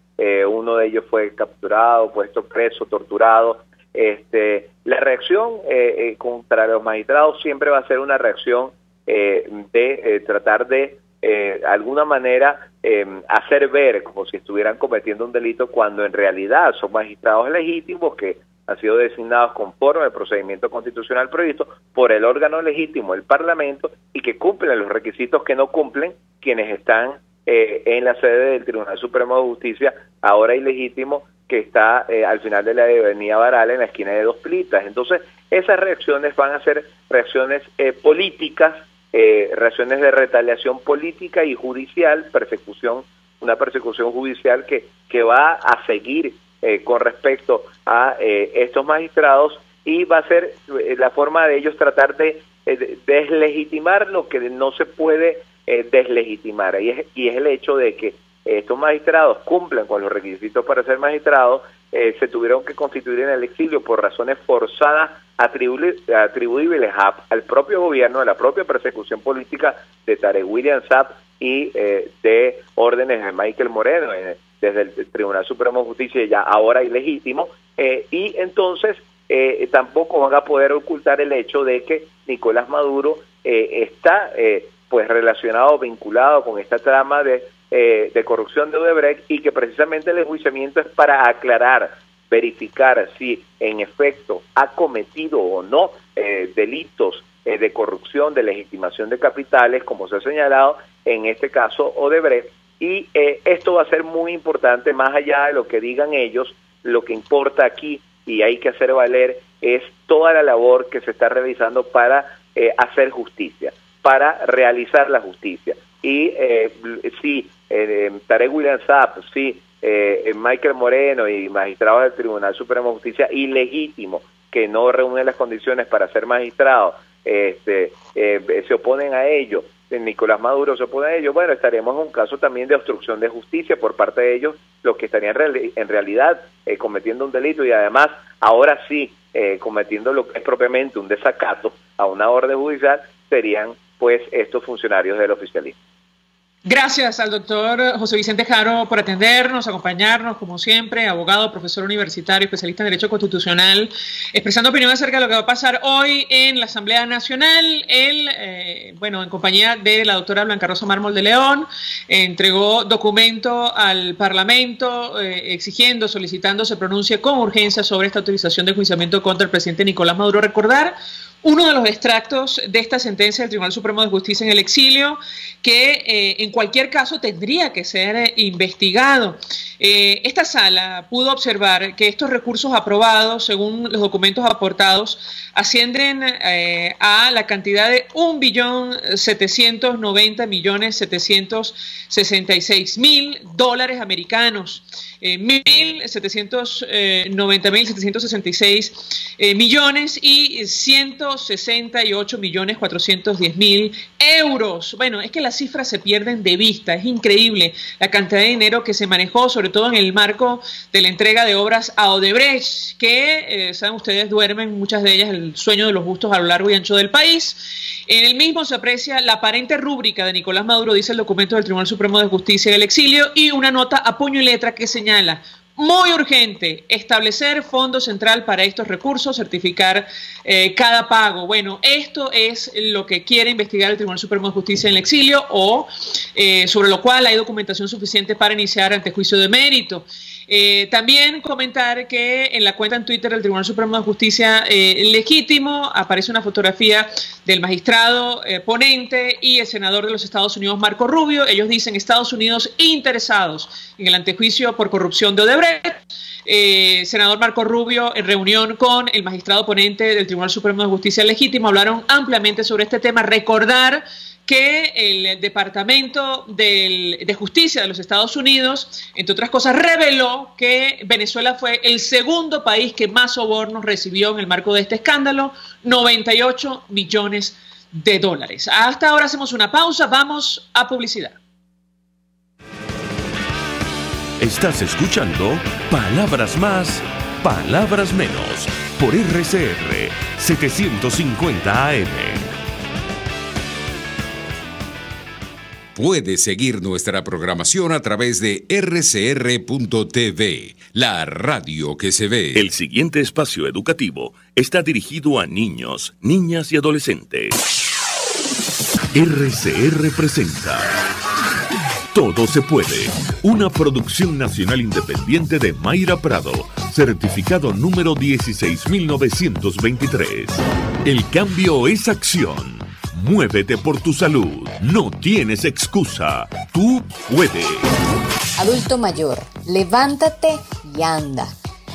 Uno de ellos fue capturado, puesto preso, torturado. La reacción contra los magistrados siempre va a ser una reacción de tratar de alguna manera hacer ver como si estuvieran cometiendo un delito, cuando en realidad son magistrados legítimos que han sido designados conforme al procedimiento constitucional previsto por el órgano legítimo, el Parlamento, y que cumplen los requisitos que no cumplen quienes están en la sede del Tribunal Supremo de Justicia, ahora ilegítimo, que está al final de la avenida Baral, en la esquina de Dos Plitas. Entonces, esas reacciones van a ser reacciones políticas, reacciones de retaliación política y judicial, una persecución judicial que va a seguir con respecto a estos magistrados, y va a ser la forma de ellos tratar de deslegitimar lo que no se puede deslegitimar, y es el hecho de que estos magistrados cumplan con los requisitos para ser magistrados, se tuvieron que constituir en el exilio por razones forzadas atribuibles al propio gobierno, a la propia persecución política de Tarek William Saab y de órdenes de Michael Moreno desde el Tribunal Supremo de Justicia, ya ahora ilegítimo, y entonces tampoco van a poder ocultar el hecho de que Nicolás Maduro está pues relacionado, vinculado con esta trama de corrupción de Odebrecht, y que precisamente el enjuiciamiento es para aclarar, verificar si en efecto ha cometido o no delitos de corrupción, de legitimación de capitales, como se ha señalado en este caso Odebrecht, y esto va a ser muy importante. Más allá de lo que digan ellos, lo que importa aquí, y hay que hacer valer, es toda la labor que se está realizando para hacer justicia, para realizar la justicia. Y sí, Tarek William Saab, sí, Michael Moreno y magistrados del Tribunal Supremo de Justicia ilegítimo, que no reúnen las condiciones para ser magistrados, se oponen a ello, Nicolás Maduro se opone a ello, bueno, estaremos en un caso también de obstrucción de justicia por parte de ellos, los que estarían en realidad cometiendo un delito, y además ahora sí cometiendo lo que es propiamente un desacato a una orden judicial, serían pues estos funcionarios del oficialismo. Gracias al doctor José Vicente Jaro por atendernos, acompañarnos, como siempre, abogado, profesor universitario, especialista en Derecho Constitucional, expresando opinión acerca de lo que va a pasar hoy en la Asamblea Nacional. Él, en compañía de la doctora Blanca Rosa Mármol de León, entregó documento al Parlamento solicitando se pronuncie con urgencia sobre esta autorización de enjuiciamiento contra el presidente Nicolás Maduro. Recordar uno de los extractos de esta sentencia del Tribunal Supremo de Justicia en el exilio, que en cualquier caso tendría que ser investigado. Esta sala pudo observar que estos recursos aprobados, según los documentos aportados, ascienden a la cantidad de $1.790.766.000 americanos. 1.790.766 millones y 168.410.000 euros. Bueno, es que las cifras se pierden de vista, es increíble la cantidad de dinero que se manejó, sobre todo en el marco de la entrega de obras a Odebrecht, que, saben ustedes, duermen muchas de ellas el sueño de los justos a lo largo y ancho del país. En el mismo se aprecia la aparente rúbrica de Nicolás Maduro, dice el documento del Tribunal Supremo de Justicia en el exilio, y una nota a puño y letra que señala: muy urgente establecer fondo central para estos recursos, certificar cada pago. Bueno, esto es lo que quiere investigar el Tribunal Supremo de Justicia en el exilio, o sobre lo cual hay documentación suficiente para iniciar antejuicio de mérito. También comentar que en la cuenta en Twitter del Tribunal Supremo de Justicia legítimo aparece una fotografía del magistrado ponente y el senador de los Estados Unidos, Marco Rubio. Ellos dicen: Estados Unidos interesados en el antejuicio por corrupción de Odebrecht. Senador Marco Rubio, en reunión con el magistrado ponente del Tribunal Supremo de Justicia legítimo, hablaron ampliamente sobre este tema. Recordar que el Departamento de Justicia de los Estados Unidos, entre otras cosas, reveló que Venezuela fue el segundo país que más sobornos recibió en el marco de este escándalo, $98 millones. Hasta ahora hacemos una pausa, vamos a publicidad. Estás escuchando Palabras Más, Palabras Menos, por RCR 750 AM. Puedes seguir nuestra programación a través de rcr.tv, la radio que se ve. El siguiente espacio educativo está dirigido a niños, niñas y adolescentes. RCR presenta Todo se puede, una producción nacional independiente de Mayra Prado, certificado número 16923. El cambio es acción. Muévete por tu salud. No tienes excusa. Tú puedes. Adulto mayor, levántate y anda.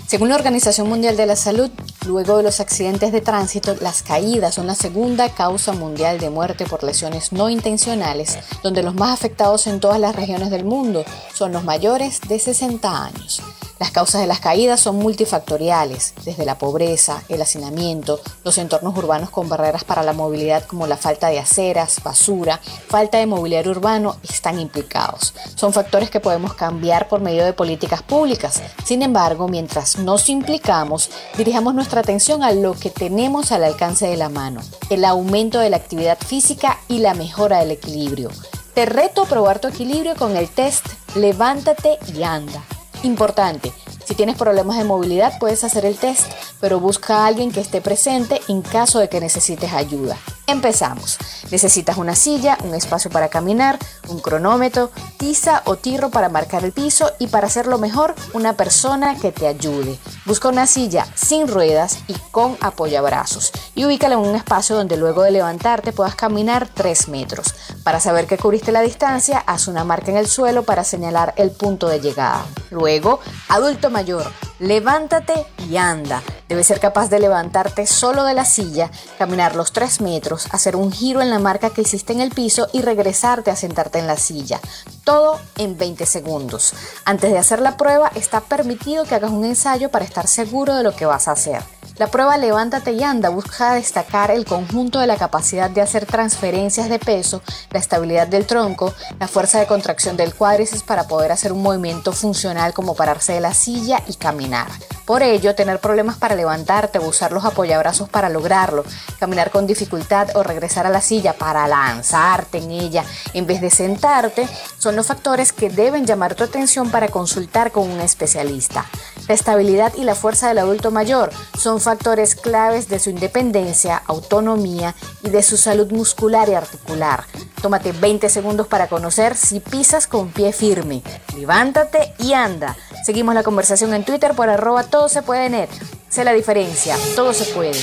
Según la Organización Mundial de la Salud, luego de los accidentes de tránsito, las caídas son la segunda causa mundial de muerte por lesiones no intencionales, donde los más afectados en todas las regiones del mundo son los mayores de 60 años. Las causas de las caídas son multifactoriales, desde la pobreza, el hacinamiento, los entornos urbanos con barreras para la movilidad como la falta de aceras, basura, falta de mobiliario urbano están implicados. Son factores que podemos cambiar por medio de políticas públicas. Sin embargo, mientras nos implicamos, dirijamos nuestra atención a lo que tenemos al alcance de la mano: el aumento de la actividad física y la mejora del equilibrio. Te reto a probar tu equilibrio con el test Levántate y Anda. Importante, si tienes problemas de movilidad puedes hacer el test, pero busca a alguien que esté presente en caso de que necesites ayuda. Empezamos. Necesitas una silla, un espacio para caminar, un cronómetro, tiza o tirro para marcar el piso y, para hacerlo mejor, una persona que te ayude. Busca una silla sin ruedas y con apoyabrazos y ubícala en un espacio donde luego de levantarte puedas caminar 3 metros. Para saber que cubriste la distancia, haz una marca en el suelo para señalar el punto de llegada. Luego, adulto mayor, levántate y anda. Debes ser capaz de levantarte solo de la silla, caminar los 3 metros, hacer un giro en la marca que hiciste en el piso y regresarte a sentarte en la silla. Todo en 20 segundos. Antes de hacer la prueba, está permitido que hagas un ensayo para estar seguro de lo que vas a hacer. La prueba Levántate y Anda busca destacar el conjunto de la capacidad de hacer transferencias de peso, la estabilidad del tronco, la fuerza de contracción del cuádriceps para poder hacer un movimiento funcional como pararse de la silla y caminar. Por ello, tener problemas para levantarte o usar los apoyabrazos para lograrlo, caminar con dificultad o regresar a la silla para lanzarte en ella en vez de sentarte, son los factores que deben llamar tu atención para consultar con un especialista. La estabilidad y la fuerza del adulto mayor son factores claves de su independencia, autonomía y de su salud muscular y articular. Tómate 20 segundos para conocer si pisas con pie firme. Levántate y anda. Seguimos la conversación en Twitter por @todosepuedenet. Sé la diferencia, todo se puede.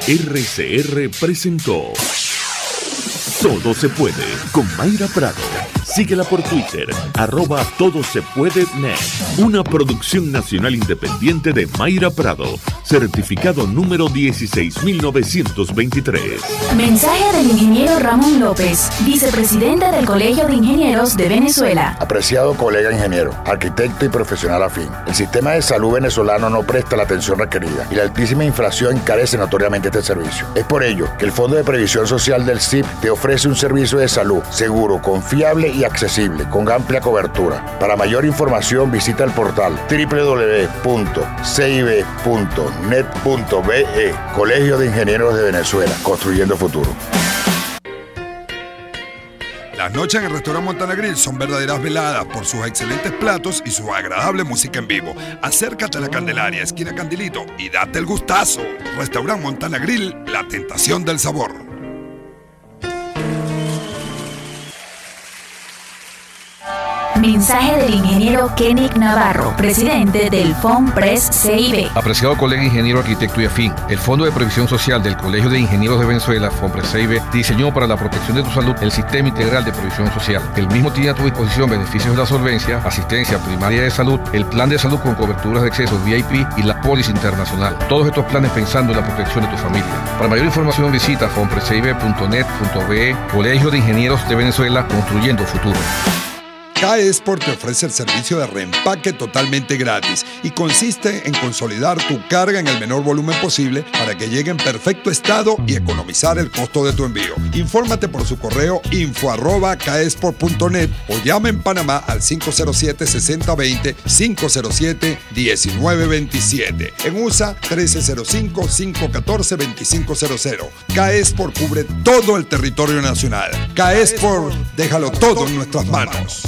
RCR presentó Todo se puede con Mayra Prado. Síguela por Twitter, @todosepuedenet. Una producción nacional independiente de Mayra Prado, certificado número 16923. Mensaje del ingeniero Ramón López, vicepresidente del Colegio de Ingenieros de Venezuela. Apreciado colega ingeniero, arquitecto y profesional afín, el sistema de salud venezolano no presta la atención requerida y la altísima inflación encarece notoriamente este servicio. Es por ello que el Fondo de Previsión Social del CIP te ofrece un servicio de salud seguro, confiable y accesible, con amplia cobertura. Para mayor información visita el portal www.cib.net.be. Colegio de Ingenieros de Venezuela, construyendo futuro. Las noches en el restaurante Montana Grill son verdaderas veladas por sus excelentes platos y su agradable música en vivo. Acércate a la Candelaria, esquina Candilito, y date el gustazo. Restaurante Montana Grill, la tentación del sabor. Mensaje del ingeniero Kenick Navarro, presidente del FONPRES CIB. Apreciado colega ingeniero, arquitecto y afín, el Fondo de Previsión Social del Colegio de Ingenieros de Venezuela, FONPRES CIB, diseñó para la protección de tu salud el Sistema Integral de Previsión Social. El mismo tiene a tu disposición beneficios de la solvencia, asistencia primaria de salud, el plan de salud con coberturas de acceso VIP y la póliza internacional. Todos estos planes pensando en la protección de tu familia. Para mayor información visita fonprescib.net.be. Colegio de Ingenieros de Venezuela, construyendo futuro. CAE Export te ofrece el servicio de reempaque totalmente gratis y consiste en consolidar tu carga en el menor volumen posible para que llegue en perfecto estado y economizar el costo de tu envío. Infórmate por su correo info@caesport.net o llama en Panamá al 507-6020, 507-1927. En USA 1305-514-2500. CAE Export cubre todo el territorio nacional. CAE Export, déjalo todo en nuestras manos.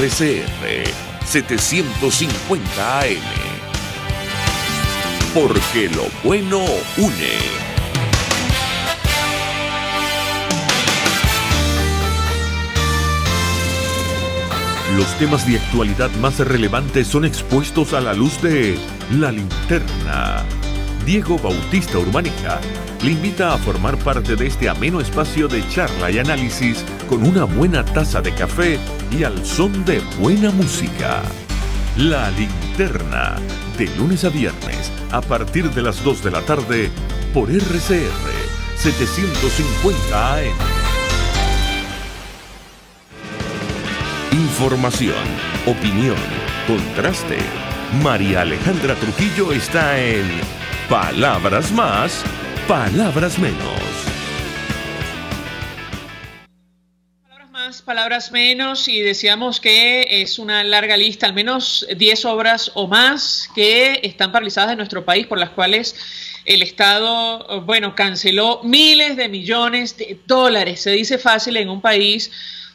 RCR 750 AM. Porque lo bueno une. Los temas de actualidad más relevantes son expuestos a la luz de La Linterna. Diego Bautista Urbaneja le invita a formar parte de este ameno espacio de charla y análisis con una buena taza de café y al son de buena música. La Linterna, de lunes a viernes, a partir de las 2 de la tarde, por RCR 750 AM. Información, opinión, contraste. María Alejandra Trujillo está en Palabras Más, Palabras Menos. Palabras menos, y decíamos que es una larga lista, al menos 10 obras o más que están paralizadas en nuestro país, por las cuales el Estado, canceló miles de millones de dólares. Se dice fácil en un país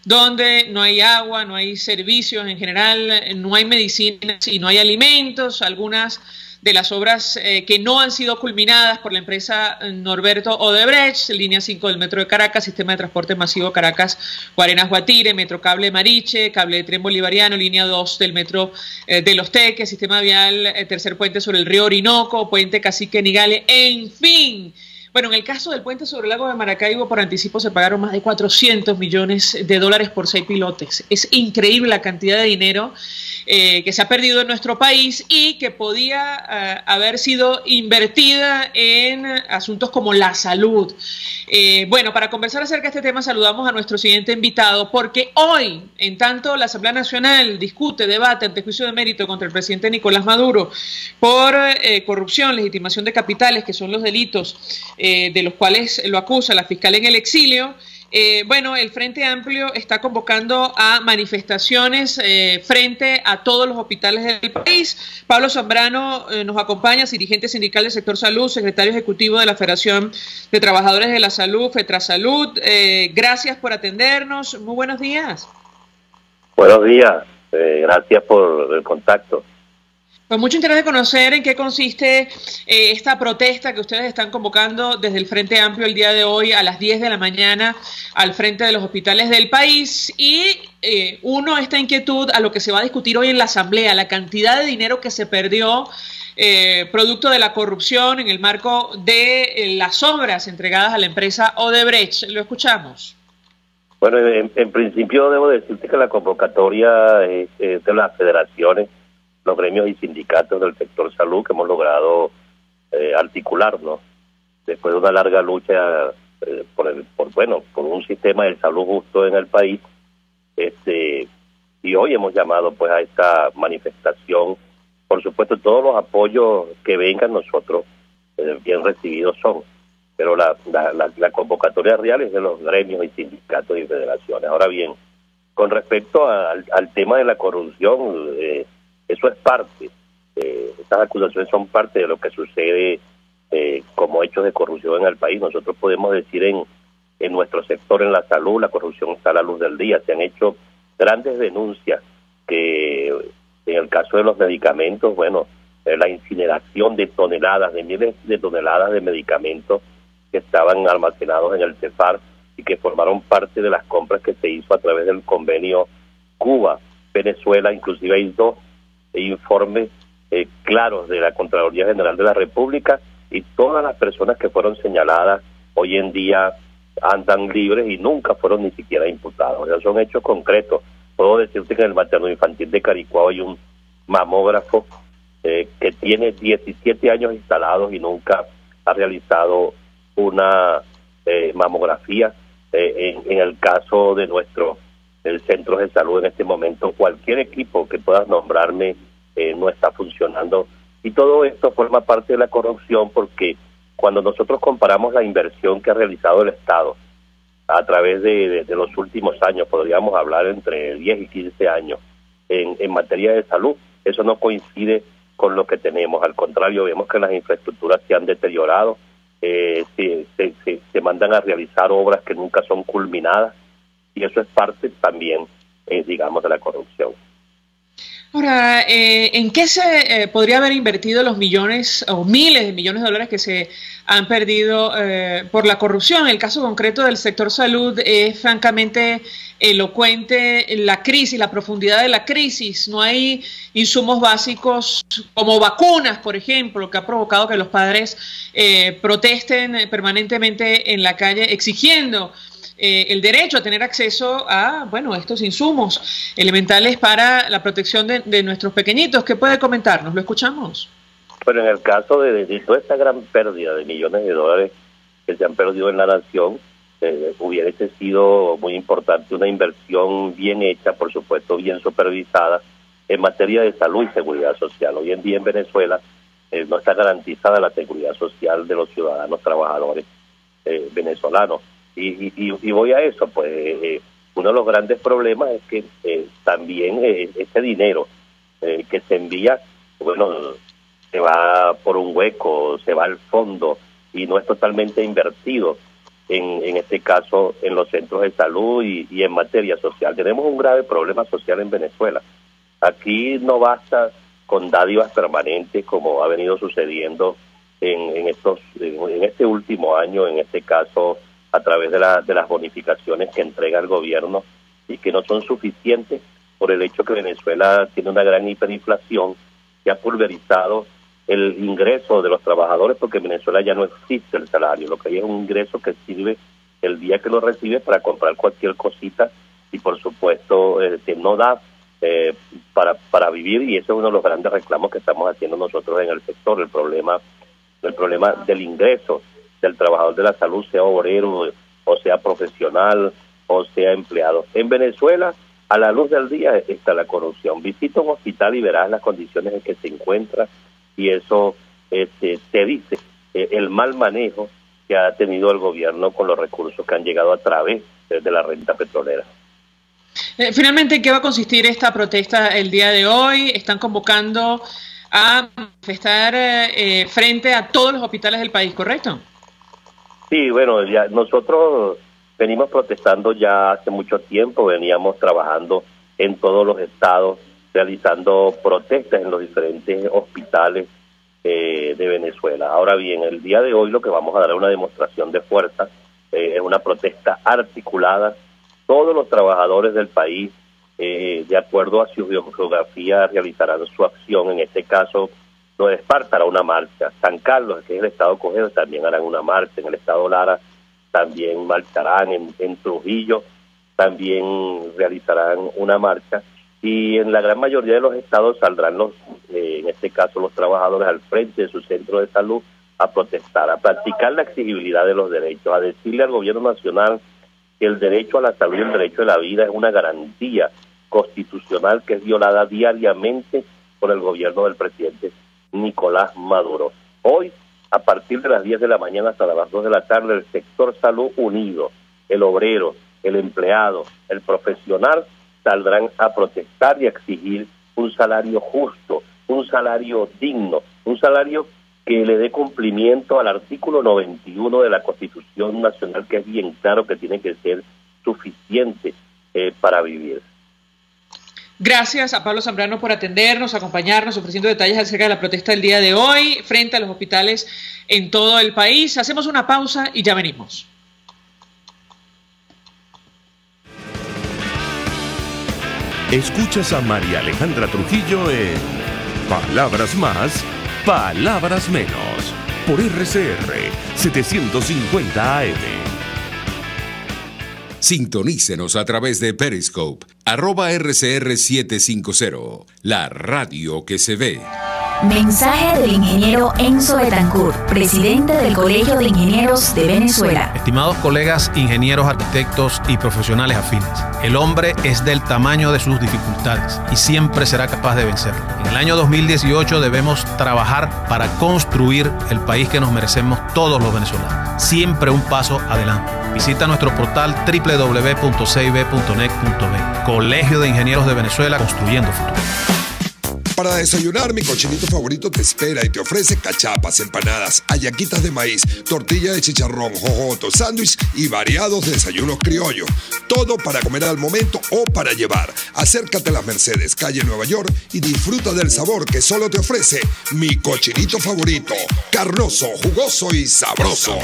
donde no hay agua, no hay servicios en general, no hay medicinas y no hay alimentos. Algunas de las obras que no han sido culminadas por la empresa Norberto Odebrecht, línea 5 del Metro de Caracas, sistema de transporte masivo Caracas-Guarenas-Guatire, Metrocable Mariche, cable de tren bolivariano, línea 2 del Metro de Los Teques, sistema vial tercer puente sobre el río Orinoco, puente Cacique Nigale, en fin. Bueno, en el caso del puente sobre el lago de Maracaibo, por anticipo se pagaron más de 400 millones de dólares por 6 pilotes. Es increíble la cantidad de dinero que se ha perdido en nuestro país y que podía haber sido invertida en asuntos como la salud. Para conversar acerca de este tema saludamos a nuestro siguiente invitado, porque hoy, en tanto la Asamblea Nacional discute, debate ante juicio de mérito contra el presidente Nicolás Maduro por corrupción, legitimación de capitales, que son los delitos de los cuales lo acusa la fiscal en el exilio. El Frente Amplio está convocando a manifestaciones frente a todos los hospitales del país. Pablo Zambrano nos acompaña, dirigente sindical del sector salud, secretario ejecutivo de la Federación de Trabajadores de la Salud, FETRASalud. Gracias por atendernos. Muy buenos días. Buenos días. Gracias por el contacto. Pues mucho interés de conocer en qué consiste esta protesta que ustedes están convocando desde el Frente Amplio el día de hoy a las 10 de la mañana al frente de los hospitales del país, y esta inquietud a lo que se va a discutir hoy en la Asamblea, la cantidad de dinero que se perdió producto de la corrupción en el marco de las obras entregadas a la empresa Odebrecht. Lo escuchamos. Bueno, en principio debo decirte que la convocatoria es de las federaciones, los gremios y sindicatos del sector salud, que hemos logrado articularnos después de una larga lucha por un sistema de salud justo en el país, y hoy hemos llamado pues a esta manifestación. Por supuesto, todos los apoyos que vengan nosotros bien recibidos son, pero la convocatoria real es de los gremios y sindicatos y federaciones. Ahora bien, con respecto al tema de la corrupción, eso es parte, estas acusaciones son parte de lo que sucede como hechos de corrupción en el país. Nosotros podemos decir en nuestro sector, en la salud, la corrupción está a la luz del día. Se han hecho grandes denuncias que en el caso de los medicamentos, la incineración de toneladas, de miles de toneladas de medicamentos que estaban almacenados en el CEFAR y que formaron parte de las compras que se hizo a través del convenio Cuba-Venezuela. Inclusive hay 2 informes claros de la Contraloría General de la República, y todas las personas que fueron señaladas hoy en día andan libres y nunca fueron ni siquiera imputados. O sea, son hechos concretos. Puedo decirte que en el materno infantil de Caricuao hay un mamógrafo que tiene 17 años instalados y nunca ha realizado una mamografía. En el caso de nuestros centros de salud en este momento, cualquier equipo que puedas nombrarme no está funcionando. Y todo esto forma parte de la corrupción, porque cuando nosotros comparamos la inversión que ha realizado el Estado a través de los últimos años, podríamos hablar entre 10 y 15 años, en materia de salud, eso no coincide con lo que tenemos. Al contrario, vemos que las infraestructuras se han deteriorado, se mandan a realizar obras que nunca son culminadas, y eso es parte también, digamos, de la corrupción. Ahora, ¿en qué se podría haber invertido los millones o miles de millones de dólares que se han perdido por la corrupción? El caso concreto del sector salud es francamente elocuente la crisis, la profundidad de la crisis. No hay insumos básicos como vacunas, por ejemplo, que ha provocado que los padres protesten permanentemente en la calle exigiendo el derecho a tener acceso a, bueno, estos insumos elementales para la protección de nuestros pequeñitos. ¿Qué puede comentarnos? ¿Lo escuchamos? Bueno, en el caso de toda esta gran pérdida de millones de dólares que se han perdido en la nación, hubiese sido muy importante una inversión bien hecha, por supuesto, bien supervisada en materia de salud y seguridad social. Hoy en día en Venezuela no está garantizada la seguridad social de los ciudadanos trabajadores venezolanos. Y voy a eso, pues uno de los grandes problemas es que también ese dinero que se envía, bueno, se va por un hueco, se va al fondo y no es totalmente invertido en este caso en los centros de salud y en materia social. Tenemos un grave problema social en Venezuela. Aquí no basta con dádivas permanentes como ha venido sucediendo en este último año, en este caso a través de las bonificaciones que entrega el gobierno y que no son suficientes por el hecho que Venezuela tiene una gran hiperinflación que ha pulverizado el ingreso de los trabajadores, porque en Venezuela ya no existe el salario, lo que hay es un ingreso que sirve el día que lo recibe para comprar cualquier cosita y por supuesto que no da para vivir, y ese es uno de los grandes reclamos que estamos haciendo nosotros en el sector, el problema del ingreso del trabajador de la salud, sea obrero o sea profesional o sea empleado. En Venezuela, a la luz del día está la corrupción. Visita un hospital y verás las condiciones en que se encuentra, y eso te dice el mal manejo que ha tenido el gobierno con los recursos que han llegado a través de la renta petrolera. Finalmente, ¿en qué va a consistir esta protesta el día de hoy? Están convocando a manifestar frente a todos los hospitales del país, ¿correcto? Sí, bueno, ya nosotros venimos protestando ya hace mucho tiempo, veníamos trabajando en todos los estados, realizando protestas en los diferentes hospitales de Venezuela. Ahora bien, el día de hoy lo que vamos a dar es una demostración de fuerza, es una protesta articulada. Todos los trabajadores del país, de acuerdo a su geografía, realizarán su acción. En este caso, Nueva Esparta hará una marcha, San Carlos, que es el estado Cojedo, también harán una marcha, en el estado Lara también marcharán, en Trujillo también realizarán una marcha, y en la gran mayoría de los estados saldrán en este caso los trabajadores al frente de su centro de salud a protestar, a practicar la exigibilidad de los derechos, a decirle al gobierno nacional que el derecho a la salud y el derecho a la vida es una garantía constitucional que es violada diariamente por el gobierno del presidente Nicolás Maduro. Hoy, a partir de las 10 de la mañana hasta las 2 de la tarde, el sector salud unido, el obrero, el empleado, el profesional, saldrán a protestar y a exigir un salario justo, un salario digno, un salario que le dé cumplimiento al artículo 91 de la Constitución Nacional, que es bien claro que tiene que ser suficiente para vivir. Gracias a Pablo Zambrano por atendernos, acompañarnos, ofreciendo detalles acerca de la protesta del día de hoy frente a los hospitales en todo el país. Hacemos una pausa y ya venimos. Escuchas a María Alejandra Trujillo en Palabras Más, Palabras Menos, por RCR 750 AM. Sintonícenos a través de Periscope, @RCR750, la radio que se ve. Mensaje del ingeniero Enzo Betancourt, presidente del Colegio de Ingenieros de Venezuela. Estimados colegas, ingenieros, arquitectos y profesionales afines, el hombre es del tamaño de sus dificultades y siempre será capaz de vencerlo. En el año 2018 debemos trabajar para construir el país que nos merecemos todos los venezolanos. Siempre un paso adelante. Visita nuestro portal www.cib.net.be. Colegio de Ingenieros de Venezuela, construyendo futuro. Para desayunar, mi cochinito favorito te espera y te ofrece cachapas, empanadas, hallaquitas de maíz, tortilla de chicharrón, jojoto, sándwich y variados desayunos criollos. Todo para comer al momento o para llevar. Acércate a Las Mercedes, calle Nueva York, y disfruta del sabor que solo te ofrece mi cochinito favorito. Carnoso, jugoso y sabroso.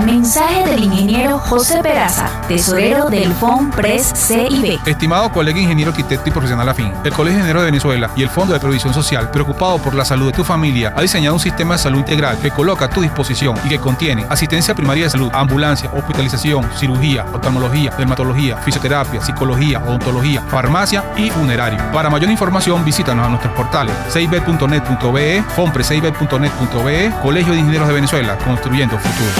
Mensaje del ingeniero José Peraza, tesorero del FONPRES CIB. Estimado colega ingeniero, arquitecto y profesional afín, el Colegio de Ingenieros de Venezuela y el Fondo de Previsión Social, preocupado por la salud de tu familia, ha diseñado un sistema de salud integral que coloca a tu disposición y que contiene asistencia primaria de salud, ambulancia, hospitalización, cirugía, oftalmología, dermatología, fisioterapia, psicología, odontología, farmacia y funerario. Para mayor información, visítanos a nuestros portales cib.net.be, fonprescib.net.be, Colegio de Ingenieros de Venezuela, construyendo futuro.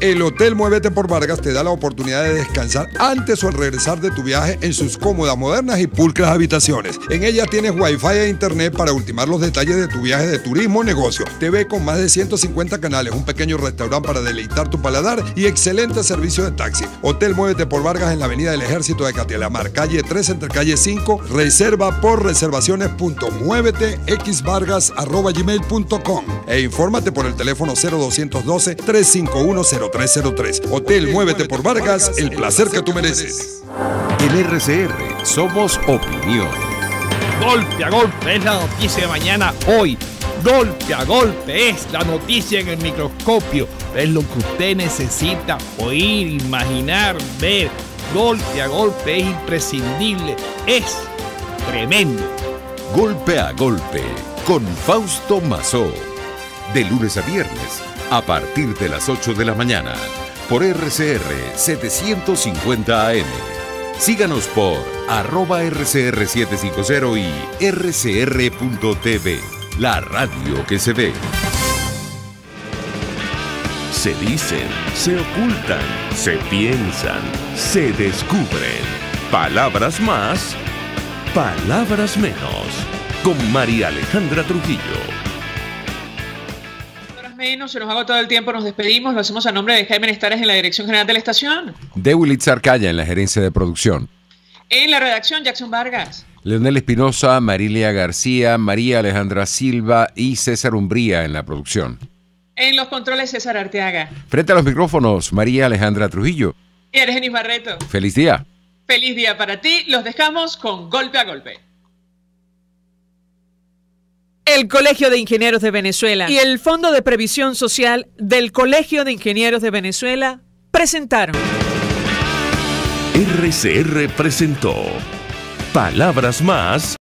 El Hotel Muévete por Vargas te da la oportunidad de descansar antes o al regresar de tu viaje en sus cómodas, modernas y pulcras habitaciones. En ellas tienes Wi-Fi e internet para ultimar los detalles de tu viaje de turismo o negocio. TV con más de 150 canales, un pequeño restaurante para deleitar tu paladar y excelente servicio de taxi. Hotel Muévete por Vargas en la Avenida del Ejército de Catialamar, calle 3 entre calle 5. Reserva por reservaciones.muevetexvargas@gmail.com e infórmate por el teléfono 0212-351-0303. Hotel Muévete por Vargas, el placer que tú mereces. En RCR somos opinión. Golpe a golpe es la noticia de mañana hoy. Golpe a golpe es la noticia en el microscopio. Es lo que usted necesita oír, imaginar, ver. Golpe a golpe es imprescindible. Es tremendo. Golpe a golpe con Fausto Mazó. De lunes a viernes a partir de las 8 de la mañana por RCR 750 AM. Síganos por @RCR750 y rcr.tv, la radio que se ve. Se dicen, se ocultan, se piensan, se descubren. Palabras más, palabras menos. Con María Alejandra Trujillo. Menos, se nos agotó el tiempo, nos despedimos, lo hacemos a nombre de Jaime Nestares en la dirección general de la estación. De Wilitz Arcaya en la gerencia de producción. En la redacción, Jackson Vargas. Leonel Espinosa, Marilia García, María Alejandra Silva y César Umbría en la producción. En los controles, César Arteaga. Frente a los micrófonos, María Alejandra Trujillo. Y Argenis Barreto. Feliz día. Feliz día para ti, los dejamos con Golpe a Golpe. El Colegio de Ingenieros de Venezuela y el Fondo de Previsión Social del Colegio de Ingenieros de Venezuela presentaron. RCR presentó Palabras más.